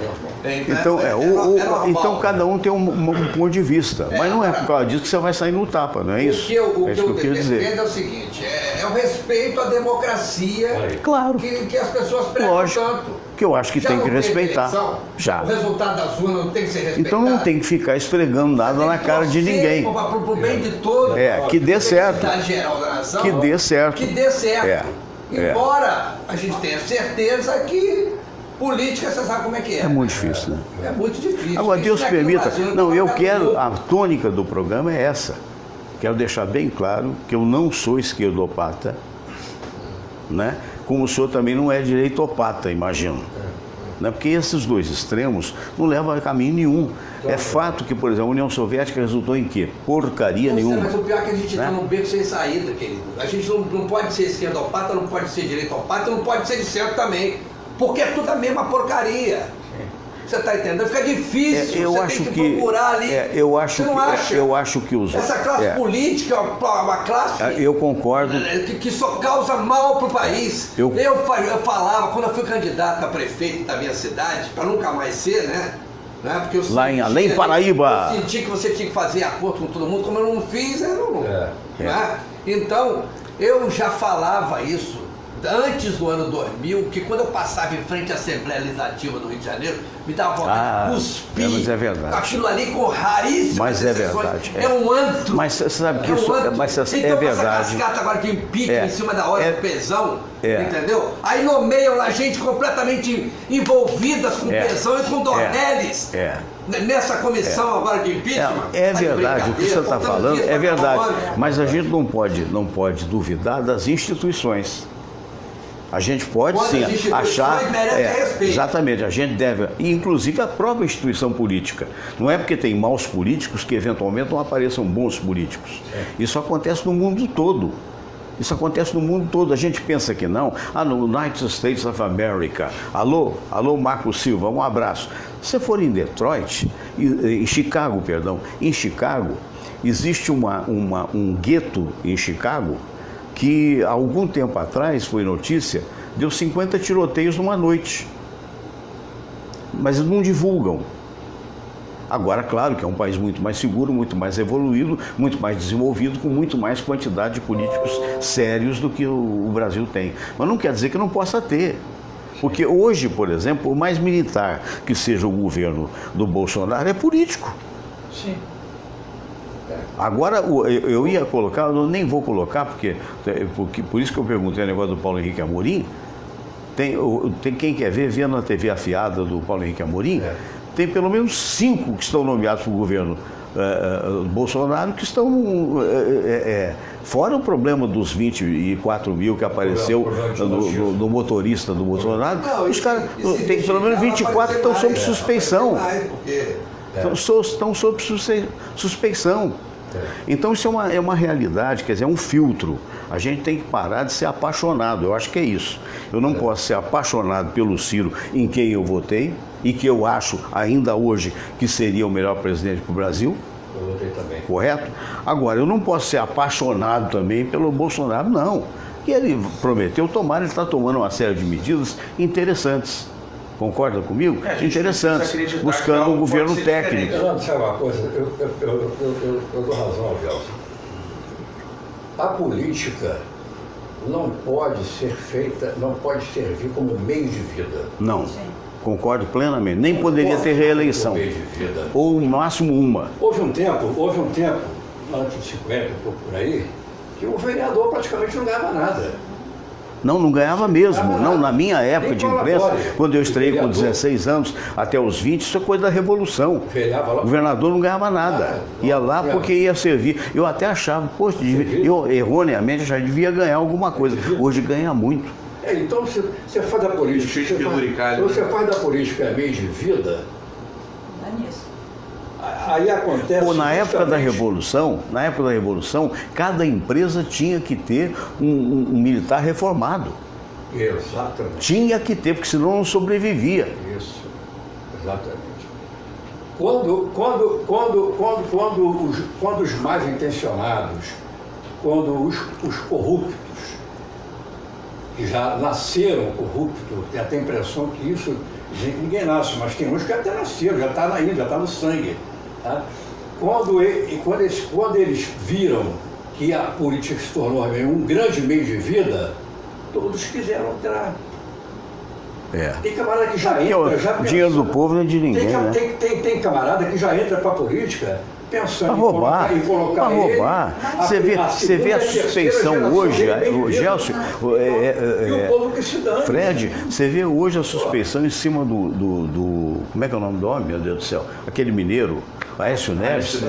Speaker 1: Então cada um tem um ponto de vista. Mas não é por causa disso que você vai sair no tapa, não é isso?
Speaker 3: O que eu defendo é o seguinte, é o respeito à democracia.
Speaker 1: Claro.
Speaker 3: Que as pessoas pregam tanto.
Speaker 1: Que eu acho que tem que respeitar.
Speaker 3: Já. O resultado das urnas não tem que ser respeitado.
Speaker 1: Então não tem que ficar esfregando nada na cara de ninguém.
Speaker 3: Pro bem de todos.
Speaker 1: Que dê certo.
Speaker 3: Geral da nação,
Speaker 1: que dê certo.
Speaker 3: Que dê certo. Embora a gente tenha certeza que política, você sabe como é que é.
Speaker 1: É muito difícil, né?
Speaker 3: É muito difícil.
Speaker 1: Agora, Deus permita. Não, eu quero. A tônica do programa é essa. Quero deixar bem claro que eu não sou esquerdopata, né? Como o senhor também não é direitopata, imagino. Né? Porque esses dois extremos não levam a caminho nenhum. É fato que, por exemplo, a União Soviética resultou em quê? Porcaria nenhuma.
Speaker 3: Mas o pior é que a gente está num beco sem saída, querido. A gente não pode ser esquerdopata, não pode ser direitopata, não pode ser de centro também. Porque é tudo a mesma porcaria. Você está entendendo? Fica difícil, você tem que procurar ali.
Speaker 1: Eu acho que os...
Speaker 3: Essa classe política é uma classe...
Speaker 1: Eu concordo.
Speaker 3: Que só causa mal para o país. Eu falava, quando eu fui candidato a prefeito da minha cidade, para nunca mais ser, né? Porque eu
Speaker 1: lá em Além Paraíba.
Speaker 3: Eu senti que você tinha que fazer acordo com todo mundo, como eu não fiz, eu não... Né? Então, eu já falava isso antes do ano 2000, que quando eu passava em frente à Assembleia Legislativa do Rio de Janeiro, me dava vontade de cuspir.
Speaker 1: Mas é verdade.
Speaker 3: Aquilo ali com raríssimas
Speaker 1: Mas é verdade.
Speaker 3: É um antro.
Speaker 1: Mas você sabe que isso é verdade.
Speaker 3: Então, agora de impeachment em cima da hora do pesão, entendeu? Aí nomeiam lá gente completamente envolvidas com pesão e com Dornelles. Nessa comissão agora de impeachment.
Speaker 1: É verdade, o que você está falando é verdade. Mas a gente não pode duvidar das instituições. A gente pode sim achar. Exatamente, a gente deve. E inclusive a própria instituição política. Não é porque tem maus políticos que eventualmente não apareçam bons políticos. Isso acontece no mundo todo. Isso acontece no mundo todo. A gente pensa que não. No United States of America. Alô Marco Silva, um abraço. Se você for em Detroit, em Chicago, existe um gueto em Chicago que há algum tempo atrás, foi notícia, deu 50 tiroteios numa noite. Mas eles não divulgam. Agora, claro que é um país muito mais seguro, muito mais evoluído, muito mais desenvolvido, com muito mais quantidade de políticos sérios do que o Brasil tem. Mas não quer dizer que não possa ter. Porque hoje, por exemplo, o mais militar que seja o governo do Bolsonaro é político.
Speaker 3: Sim.
Speaker 1: Agora, eu ia colocar, eu nem vou colocar, porque por isso que eu perguntei o negócio do Paulo Henrique Amorim. Tem quem quer ver na TV afiada do Paulo Henrique Amorim, tem pelo menos 5 que estão nomeados para o governo Bolsonaro, que estão fora o problema dos 24 mil que apareceu do motorista do Bolsonaro. Os caras, tem pelo menos 24 que estão sob suspeição. Estão sob suspeição. Então isso é uma realidade, quer dizer, é um filtro. A gente tem que parar de ser apaixonado, eu acho que é isso. Eu não posso ser apaixonado pelo Ciro, em quem eu votei, e que eu acho ainda hoje que seria o melhor presidente para o Brasil.
Speaker 6: Eu votei também.
Speaker 1: Correto? Agora, eu não posso ser apaixonado também pelo Bolsonaro, não. E ele prometeu tomar, ele está tomando uma série de medidas interessantes. Concorda comigo? Interessantes, buscando um governo técnico.
Speaker 6: Sabe uma coisa? Eu dou razão ao Gelson. A política não pode ser feita, não pode servir como meio de vida.
Speaker 1: Não, concordo plenamente. Nem poderia ter reeleição. Ou no máximo uma.
Speaker 6: Houve um tempo, antes de 50, um pouco por aí, que o vereador praticamente não ganhava nada.
Speaker 1: Não ganhava mesmo. Não, na minha época de imprensa, quando eu estreiei com 16 anos até os 20, isso é coisa da Revolução. O governador não ganhava nada. Ia lá porque ia servir. Eu até achava, poxa, eu erroneamente já devia ganhar alguma coisa. Hoje ganha muito.
Speaker 6: Então, se você faz da política, você faz da política meio de vida, aí acontece.
Speaker 1: Na época da Revolução, cada empresa tinha que ter um militar reformado.
Speaker 6: Exatamente.
Speaker 1: Tinha que ter, porque senão não sobrevivia.
Speaker 6: Isso, exatamente. Quando os mais intencionados, quando os corruptos, que já nasceram corruptos, tem até a impressão que isso, ninguém nasce, mas tem uns que até nasceram, já está na já está no sangue. Tá? Quando eles viram que a política se tornou um grande meio de vida, todos quiseram entrar. Tem camarada que já entra...
Speaker 1: O dinheiro do povo não é de ninguém,
Speaker 6: tem camarada que já entra para a política pensando
Speaker 1: em colocar roubar. Você vê a suspeição hoje, o Gelson,
Speaker 6: e o povo que se dane.
Speaker 1: Fred, você vê hoje a suspeição em cima do como é que é o nome do homem, meu Deus do céu? Aquele mineiro, Aécio Neves,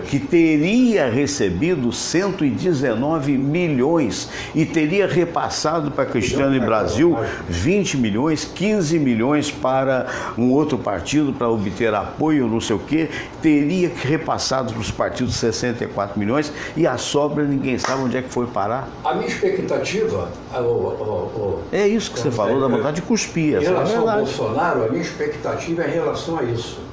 Speaker 1: que teria recebido 119 milhões e teria repassado para Cristiano e Brasil 20 milhões, 15 milhões para um outro partido para obter apoio, não sei o quê, teria repassado para os partidos 64 milhões e a sobra ninguém sabe onde é que foi parar.
Speaker 6: A minha expectativa...
Speaker 1: é isso que você falou, da vontade de cuspir.
Speaker 6: Em relação ao Bolsonaro, a minha expectativa é em relação a isso.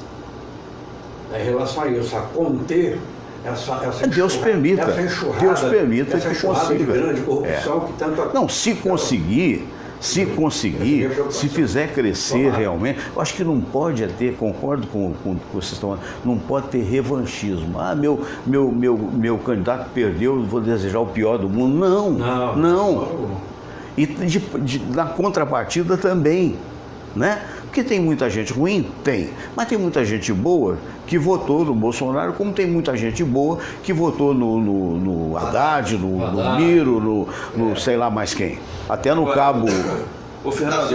Speaker 6: A conter essa
Speaker 1: Deus permita que consiga.
Speaker 6: Grande corrupção que tanto...
Speaker 1: Não, se conseguir, se fizer crescer realmente, eu acho que não pode ter, concordo com o que vocês estão falando, não pode ter revanchismo. Meu candidato perdeu, vou desejar o pior do mundo. Não. E na contrapartida também, né? Porque tem muita gente ruim? Tem. Mas tem muita gente boa que votou no Bolsonaro, como tem muita gente boa que votou no Haddad, no Miro, no sei lá mais quem. Até no cabo...
Speaker 2: Ô Fernando,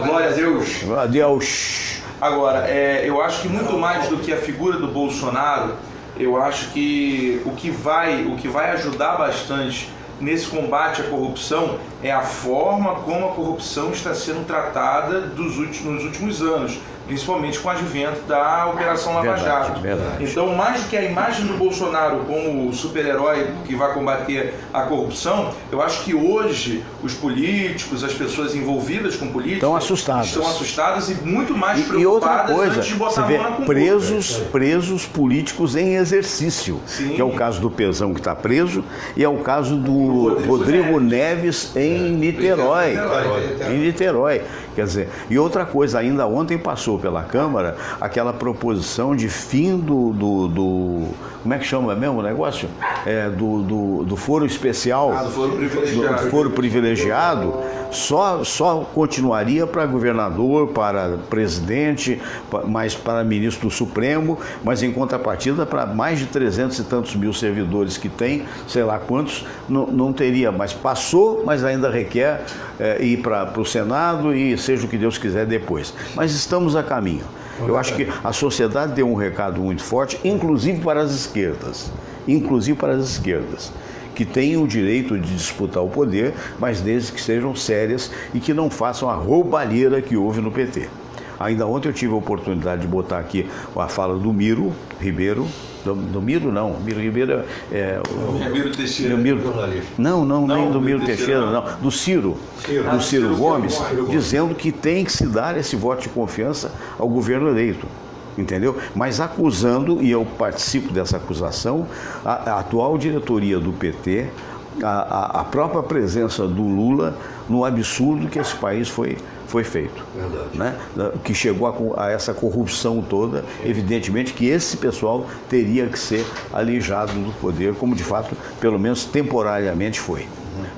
Speaker 2: glória a Deus.
Speaker 1: Glória a Deus.
Speaker 2: Agora, eu acho que muito mais do que a figura do Bolsonaro, eu acho que o que vai ajudar bastante nesse combate à corrupção é a forma como a corrupção está sendo tratada nos últimos anos, principalmente com o advento da Operação Lava Jato. Então, mais do que a imagem do Bolsonaro como o super-herói que vai combater a corrupção, eu acho que hoje os políticos, as pessoas envolvidas com política estão assustadas e muito mais preocupadas
Speaker 1: e outra coisa,
Speaker 2: antes de botar a mão na cumbuca.
Speaker 1: Presos políticos em exercício, que é o caso do Pezão, que está preso, e é o caso do Rodrigo Neves em Niterói. Em Niterói. Quer dizer, e outra coisa, ainda ontem passou pela Câmara aquela proposição de fim do como é que chama mesmo o negócio? Do foro especial, do foro privilegiado, só continuaria para governador, para presidente, mas para ministro do Supremo, mas em contrapartida para mais de 300 e tantos mil servidores que tem, sei lá quantos, não teria, mas passou, mas ainda requer ir para o Senado e seja o que Deus quiser depois. Mas estamos a caminho. Eu acho que a sociedade deu um recado muito forte, inclusive para as esquerdas, que têm o direito de disputar o poder, mas desde que sejam sérias e que não façam a roubalheira que houve no PT. Ainda ontem eu tive a oportunidade de botar aqui a fala do Miro Ribeiro, do Miro não, Miro Ribeiro
Speaker 2: Miro Teixeira,
Speaker 1: nem do Miro Teixeira, não, do Ciro Gomes, dizendo que tem que se dar esse voto de confiança ao governo eleito. Entendeu? Mas acusando, e eu participo dessa acusação, a atual diretoria do PT, a própria presença do Lula no absurdo que esse país foi feito. Né? Que chegou a essa corrupção toda, evidentemente que esse pessoal teria que ser alijado do poder, como de fato, pelo menos temporariamente foi.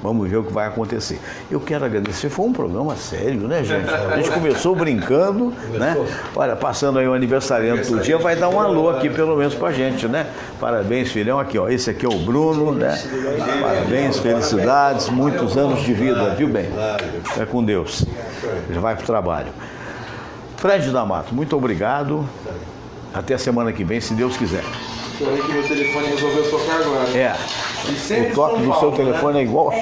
Speaker 1: Vamos ver o que vai acontecer. Eu quero agradecer, foi um programa sério, né, gente? A gente começou brincando, né? Olha, passando aí o aniversariante do dia, vai dar um alô aqui pelo menos pra gente, né? Parabéns, filhão, aqui, ó, esse aqui é o Bruno, né? Parabéns, felicidades, muitos anos de vida, viu bem? É com Deus. Já vai pro trabalho. Fred D'Amato, muito obrigado. Até a semana que vem, se Deus quiser.
Speaker 2: Peraí que meu telefone resolveu tocar agora.
Speaker 1: O toque do seu telefone é igual.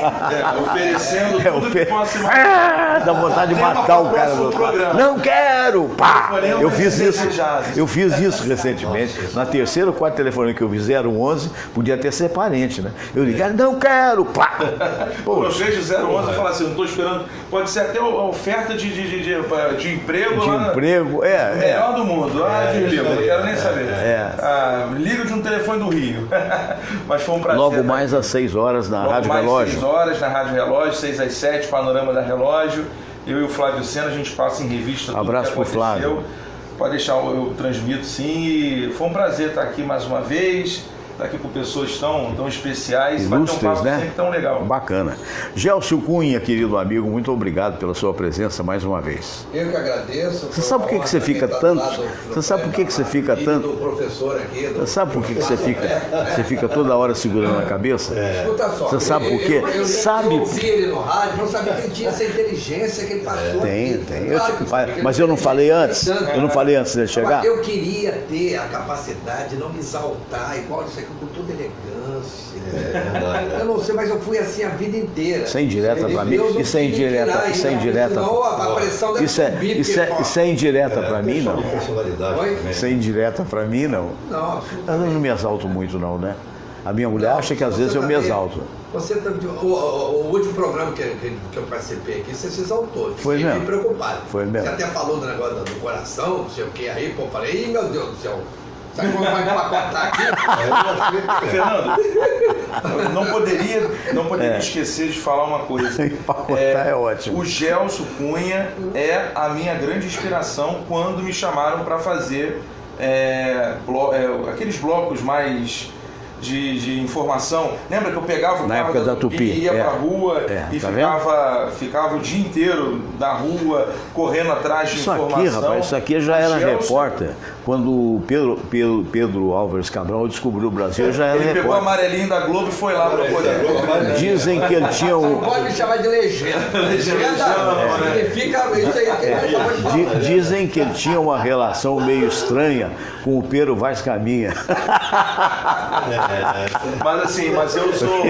Speaker 2: Oferecendo tudo que possa
Speaker 1: dá vontade de matar o cara do outro lado. Não quero! Pá! Eu fiz isso recentemente. Na terceira ou quarta telefone que eu vi, 011, podia até ser parente, né? Eu liguei, não quero! Pá!
Speaker 2: Eu vejo 011 e falo assim, eu não estou esperando. Pode ser até oferta de emprego.
Speaker 1: De emprego,
Speaker 2: melhor do mundo. Desliga, não quero nem saber. Liga de um telefone do Rio. Mas foi um prazer.
Speaker 1: Logo mais às 6 horas na Rádio Relógio.
Speaker 2: 6 horas na Rádio Relógio, 6 às 7, Panorama da Relógio. Eu e o Flávio Sena, a gente passa em revista tudo
Speaker 1: abraço
Speaker 2: que
Speaker 1: pro Flávio.
Speaker 2: Pode deixar, eu transmito sim. E foi um prazer estar aqui mais uma vez. Estar aqui com pessoas tão especiais,
Speaker 1: ilustres,
Speaker 2: vai ter um papo
Speaker 1: né?
Speaker 2: sempre tão legal.
Speaker 1: Bacana. Gelcio Cunha, querido amigo, muito obrigado pela sua presença mais uma vez.
Speaker 3: Eu que agradeço.
Speaker 1: Você sabe por que você fica tanto? Você sabe por que você fica tanto?
Speaker 3: Do professor aqui.
Speaker 1: Você sabe por que você fica toda hora segurando a cabeça?
Speaker 3: Escuta só.
Speaker 1: Você sabe por quê?
Speaker 3: Eu ouvi ele no rádio, não sabia que ele tinha essa inteligência que ele passou.
Speaker 1: Tem. Mas eu não falei antes? Eu não falei antes de chegar?
Speaker 3: Eu queria ter a capacidade de não me exaltar, igual isso aqui, com toda elegância. Eu não sei, mas eu fui assim a vida inteira.
Speaker 1: Isso é indireta pra mim? Isso é indireta. Isso é indireta. Isso é indireta pra mim, não? Isso é indireta pra mim, não?
Speaker 3: Não,
Speaker 1: eu não me exalto muito, não, né? A minha mulher acha que às vezes eu me exalto.
Speaker 3: O último programa que eu participei aqui, você se exaltou.
Speaker 1: Foi mesmo?
Speaker 3: Fiquei preocupado.
Speaker 1: Foi mesmo.
Speaker 3: Você até falou do negócio do coração, não sei o que aí, pô, eu falei, ih, meu Deus do céu. Sabe como vai empacotar aqui?
Speaker 2: Fernando, não poderia esquecer de falar uma coisa.
Speaker 1: Empacotar é ótimo.
Speaker 2: O Gelcio Cunha é a minha grande inspiração quando me chamaram para fazer aqueles blocos mais de informação. Lembra que eu pegava o
Speaker 1: na
Speaker 2: carro
Speaker 1: época da Tupi,
Speaker 2: e ia pra rua e
Speaker 1: tá
Speaker 2: ficava o dia inteiro na rua correndo atrás de informação.
Speaker 1: Aqui, rapaz, isso aqui eu já era repórter. Quando o Pedro Álvares Cabral descobriu o Brasil, eu já era repórter.
Speaker 2: Ele pegou o amarelinho da Globo e foi lá para poder.
Speaker 1: Dizem que ele tinha
Speaker 3: um. Pode me chamar de legenda. Significa isso aí.
Speaker 1: Dizem que ele tinha uma relação meio estranha com o Pero Vaz Caminha.
Speaker 2: Mas assim, eu sou...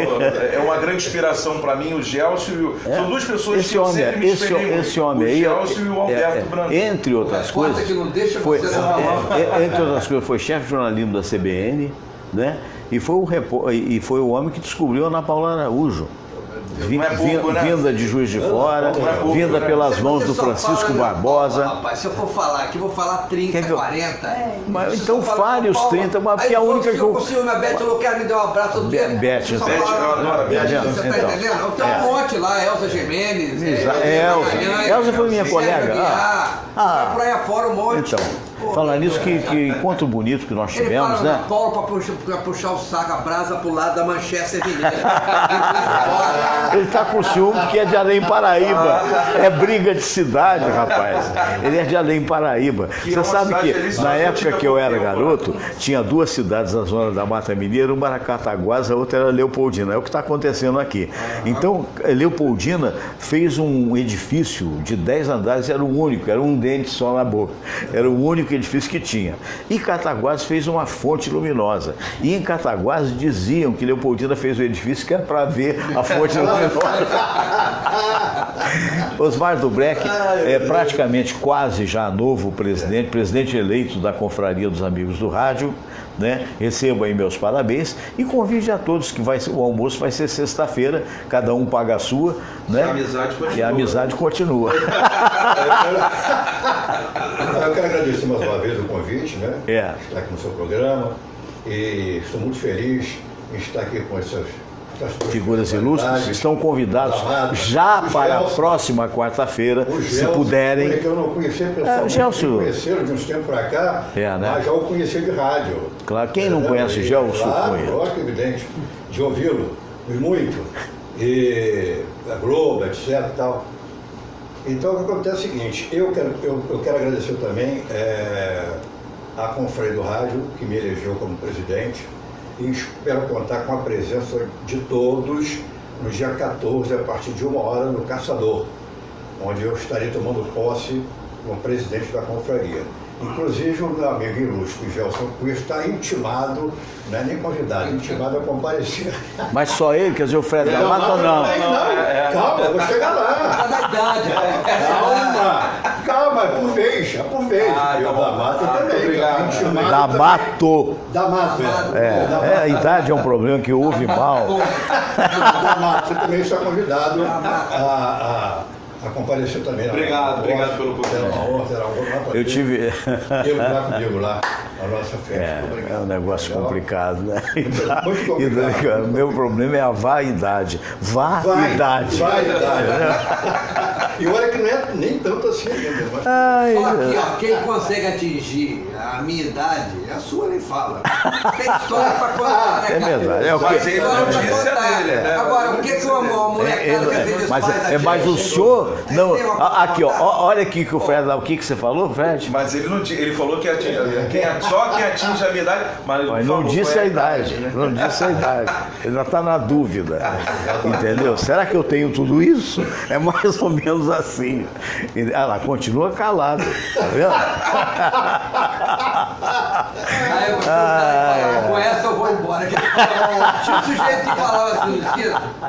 Speaker 2: É uma grande inspiração para mim, o Gelcio. São duas pessoas que eu sempre me espelhei muito.
Speaker 1: Esse homem aí...
Speaker 2: O Gelcio e o Alberto Brandão.
Speaker 1: Entre outras coisas...
Speaker 3: que não deixa você
Speaker 1: entre outras coisas, foi chefe de jornalismo da CBN, né? E foi o homem que descobriu a Ana Paula Araújo. Vinda de Juiz de Fora, vinda pelas mãos do Francisco Barbosa.
Speaker 3: Rapaz, se eu for falar aqui, vou falar 30, 40.
Speaker 1: Mas então fale os 30, mas porque a única que eu...
Speaker 3: consigo, minha Beth, eu quero me dar um abraço.
Speaker 1: Beth,
Speaker 3: você tá entendendo? Tem um monte lá, Elza Jimenez.
Speaker 1: Elza foi minha colega.
Speaker 3: Vai por aí afora um monte.
Speaker 1: Então, falar nisso, que encontro bonito que nós tivemos, né?
Speaker 3: Paulo para puxar o saco, a brasa pro lado da Manchester Mineira.
Speaker 1: Ele tá com ciúme porque é de Além Paraíba. É briga de cidade, rapaz. Ele é de Além Paraíba. Você sabe que na época que eu era garoto, tinha duas cidades na zona da Mata Mineira, uma era Cataguás, a outra era Leopoldina. É o que está acontecendo aqui. Então, Leopoldina fez um edifício de 10 andares, era o único, era um dente só na boca. Era o único edifício que tinha. E Cataguás fez uma fonte luminosa. E em Cataguás diziam que Leopoldina fez o edifício que era para ver a fonte luminosa. Osmar Dubreck é praticamente quase já novo presidente eleito da Confraria dos Amigos do Rádio, né? Receba aí meus parabéns e convide a todos que o almoço vai ser sexta-feira, cada um paga a sua, né? E a amizade continua.
Speaker 4: Eu quero agradecer mais uma vez o convite, né? Estar aqui no seu programa e estou muito feliz em estar aqui com essas
Speaker 1: figuras ilustres. Estão convidados já para a próxima quarta-feira, se puderem.
Speaker 4: Que eu não conhecia pessoalmente, conheceram de uns tempos para cá, mas já o conhecia de rádio.
Speaker 1: Claro, quem não conhece o Gelcio?
Speaker 4: Claro, que evidente, de ouvi-lo muito, e a Globo, etc. e tal. Então o que acontece é o seguinte, eu quero agradecer também a Confraria do Rádio, que me elegeu como presidente, e espero contar com a presença de todos no dia 14, a partir de 1h, no Caçador, onde eu estarei tomando posse como presidente da confraria. Inclusive o meu amigo ilustre, Gelson Cunha, está intimado, não é nem convidado, intimado a comparecer.
Speaker 1: Mas só ele, quer dizer, o Fred da Mata ou não?
Speaker 4: Calma, eu vou chegar lá.
Speaker 3: Tá na idade.
Speaker 4: Calma, por vez. Eu da Mata também.
Speaker 1: Da Mato.
Speaker 4: Da Mata.
Speaker 1: A idade é um problema que ouve mal.
Speaker 4: Da Mata, você também está convidado a comparecer também.
Speaker 2: Obrigado pelo convite.
Speaker 1: Eu tive...
Speaker 4: Eu lá comigo lá, na nossa festa.
Speaker 1: É um negócio complicado, né?
Speaker 4: Muito complicado.
Speaker 1: O meu problema é a vaidade. Vaidade.
Speaker 4: E olha que não é nem tanto assim ainda. Mas...
Speaker 3: Só aqui, ó, quem consegue atingir a minha idade, a sua nem fala. Tem história pra contar, né, cara?
Speaker 1: É verdade.
Speaker 2: Mas ele não disse a dele, né?
Speaker 3: Agora, o que uma molecada quer ver
Speaker 1: mas o senhor... Não, aqui, ó, olha aqui que o Fred... O que você falou, Fred?
Speaker 2: Mas ele falou que só quem atinge a minha idade...
Speaker 1: Mas não disse a idade,
Speaker 2: né?
Speaker 1: não disse a idade. Ele ainda está na dúvida. Entendeu? Será que eu tenho tudo isso? É mais ou menos assim. Ela continua calada. Tá vendo?
Speaker 3: Com essa eu vou embora. Tinha um sujeito que falava assim,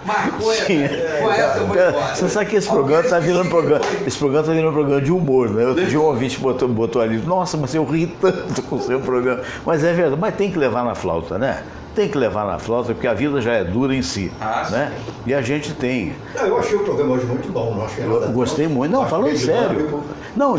Speaker 3: maconha, com essa eu vou embora.
Speaker 1: Você sabe que esse programa está virando programa de humor, né? Outro dia um ouvinte botou ali, nossa, mas eu ri tanto com o seu programa. Mas é verdade, mas tem que levar na flauta, né? Tem que levar na flauta, porque a vida já é dura em si, né? E a gente tem.
Speaker 4: Eu achei o programa hoje muito bom.
Speaker 1: Eu gostei muito. Não, falando sério. Não,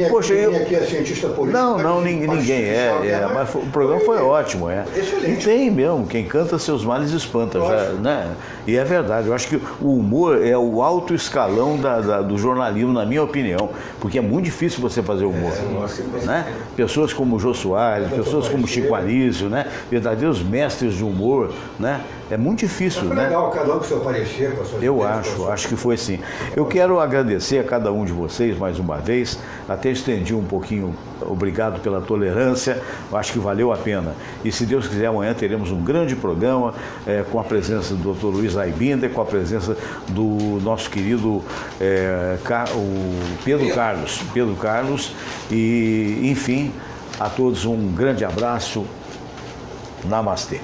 Speaker 1: poxa,
Speaker 4: aqui é cientista político.
Speaker 1: Não, ninguém é. Mas o programa foi ótimo,
Speaker 4: Excelente.
Speaker 1: E tem mesmo, quem canta seus males espanta, já, né? E é verdade, eu acho que o humor é o alto escalão do jornalismo, na minha opinião, porque é muito difícil você fazer humor, né? Pessoas como o Jô Soares, pessoas como Chico Anísio, né? Verdadeiros mestres de humor, né? É muito difícil, né?
Speaker 4: Legal, cada um com seu parecer, com a sua
Speaker 1: Eu acho que foi sim. Eu quero agradecer a cada um de vocês mais uma vez, até estendi um pouquinho, obrigado pela tolerância, acho que valeu a pena. E se Deus quiser, amanhã teremos um grande programa com a presença do Dr. Luiz Aibinder, com a presença do nosso querido o Pedro Carlos, e enfim, a todos um grande abraço. Namastê.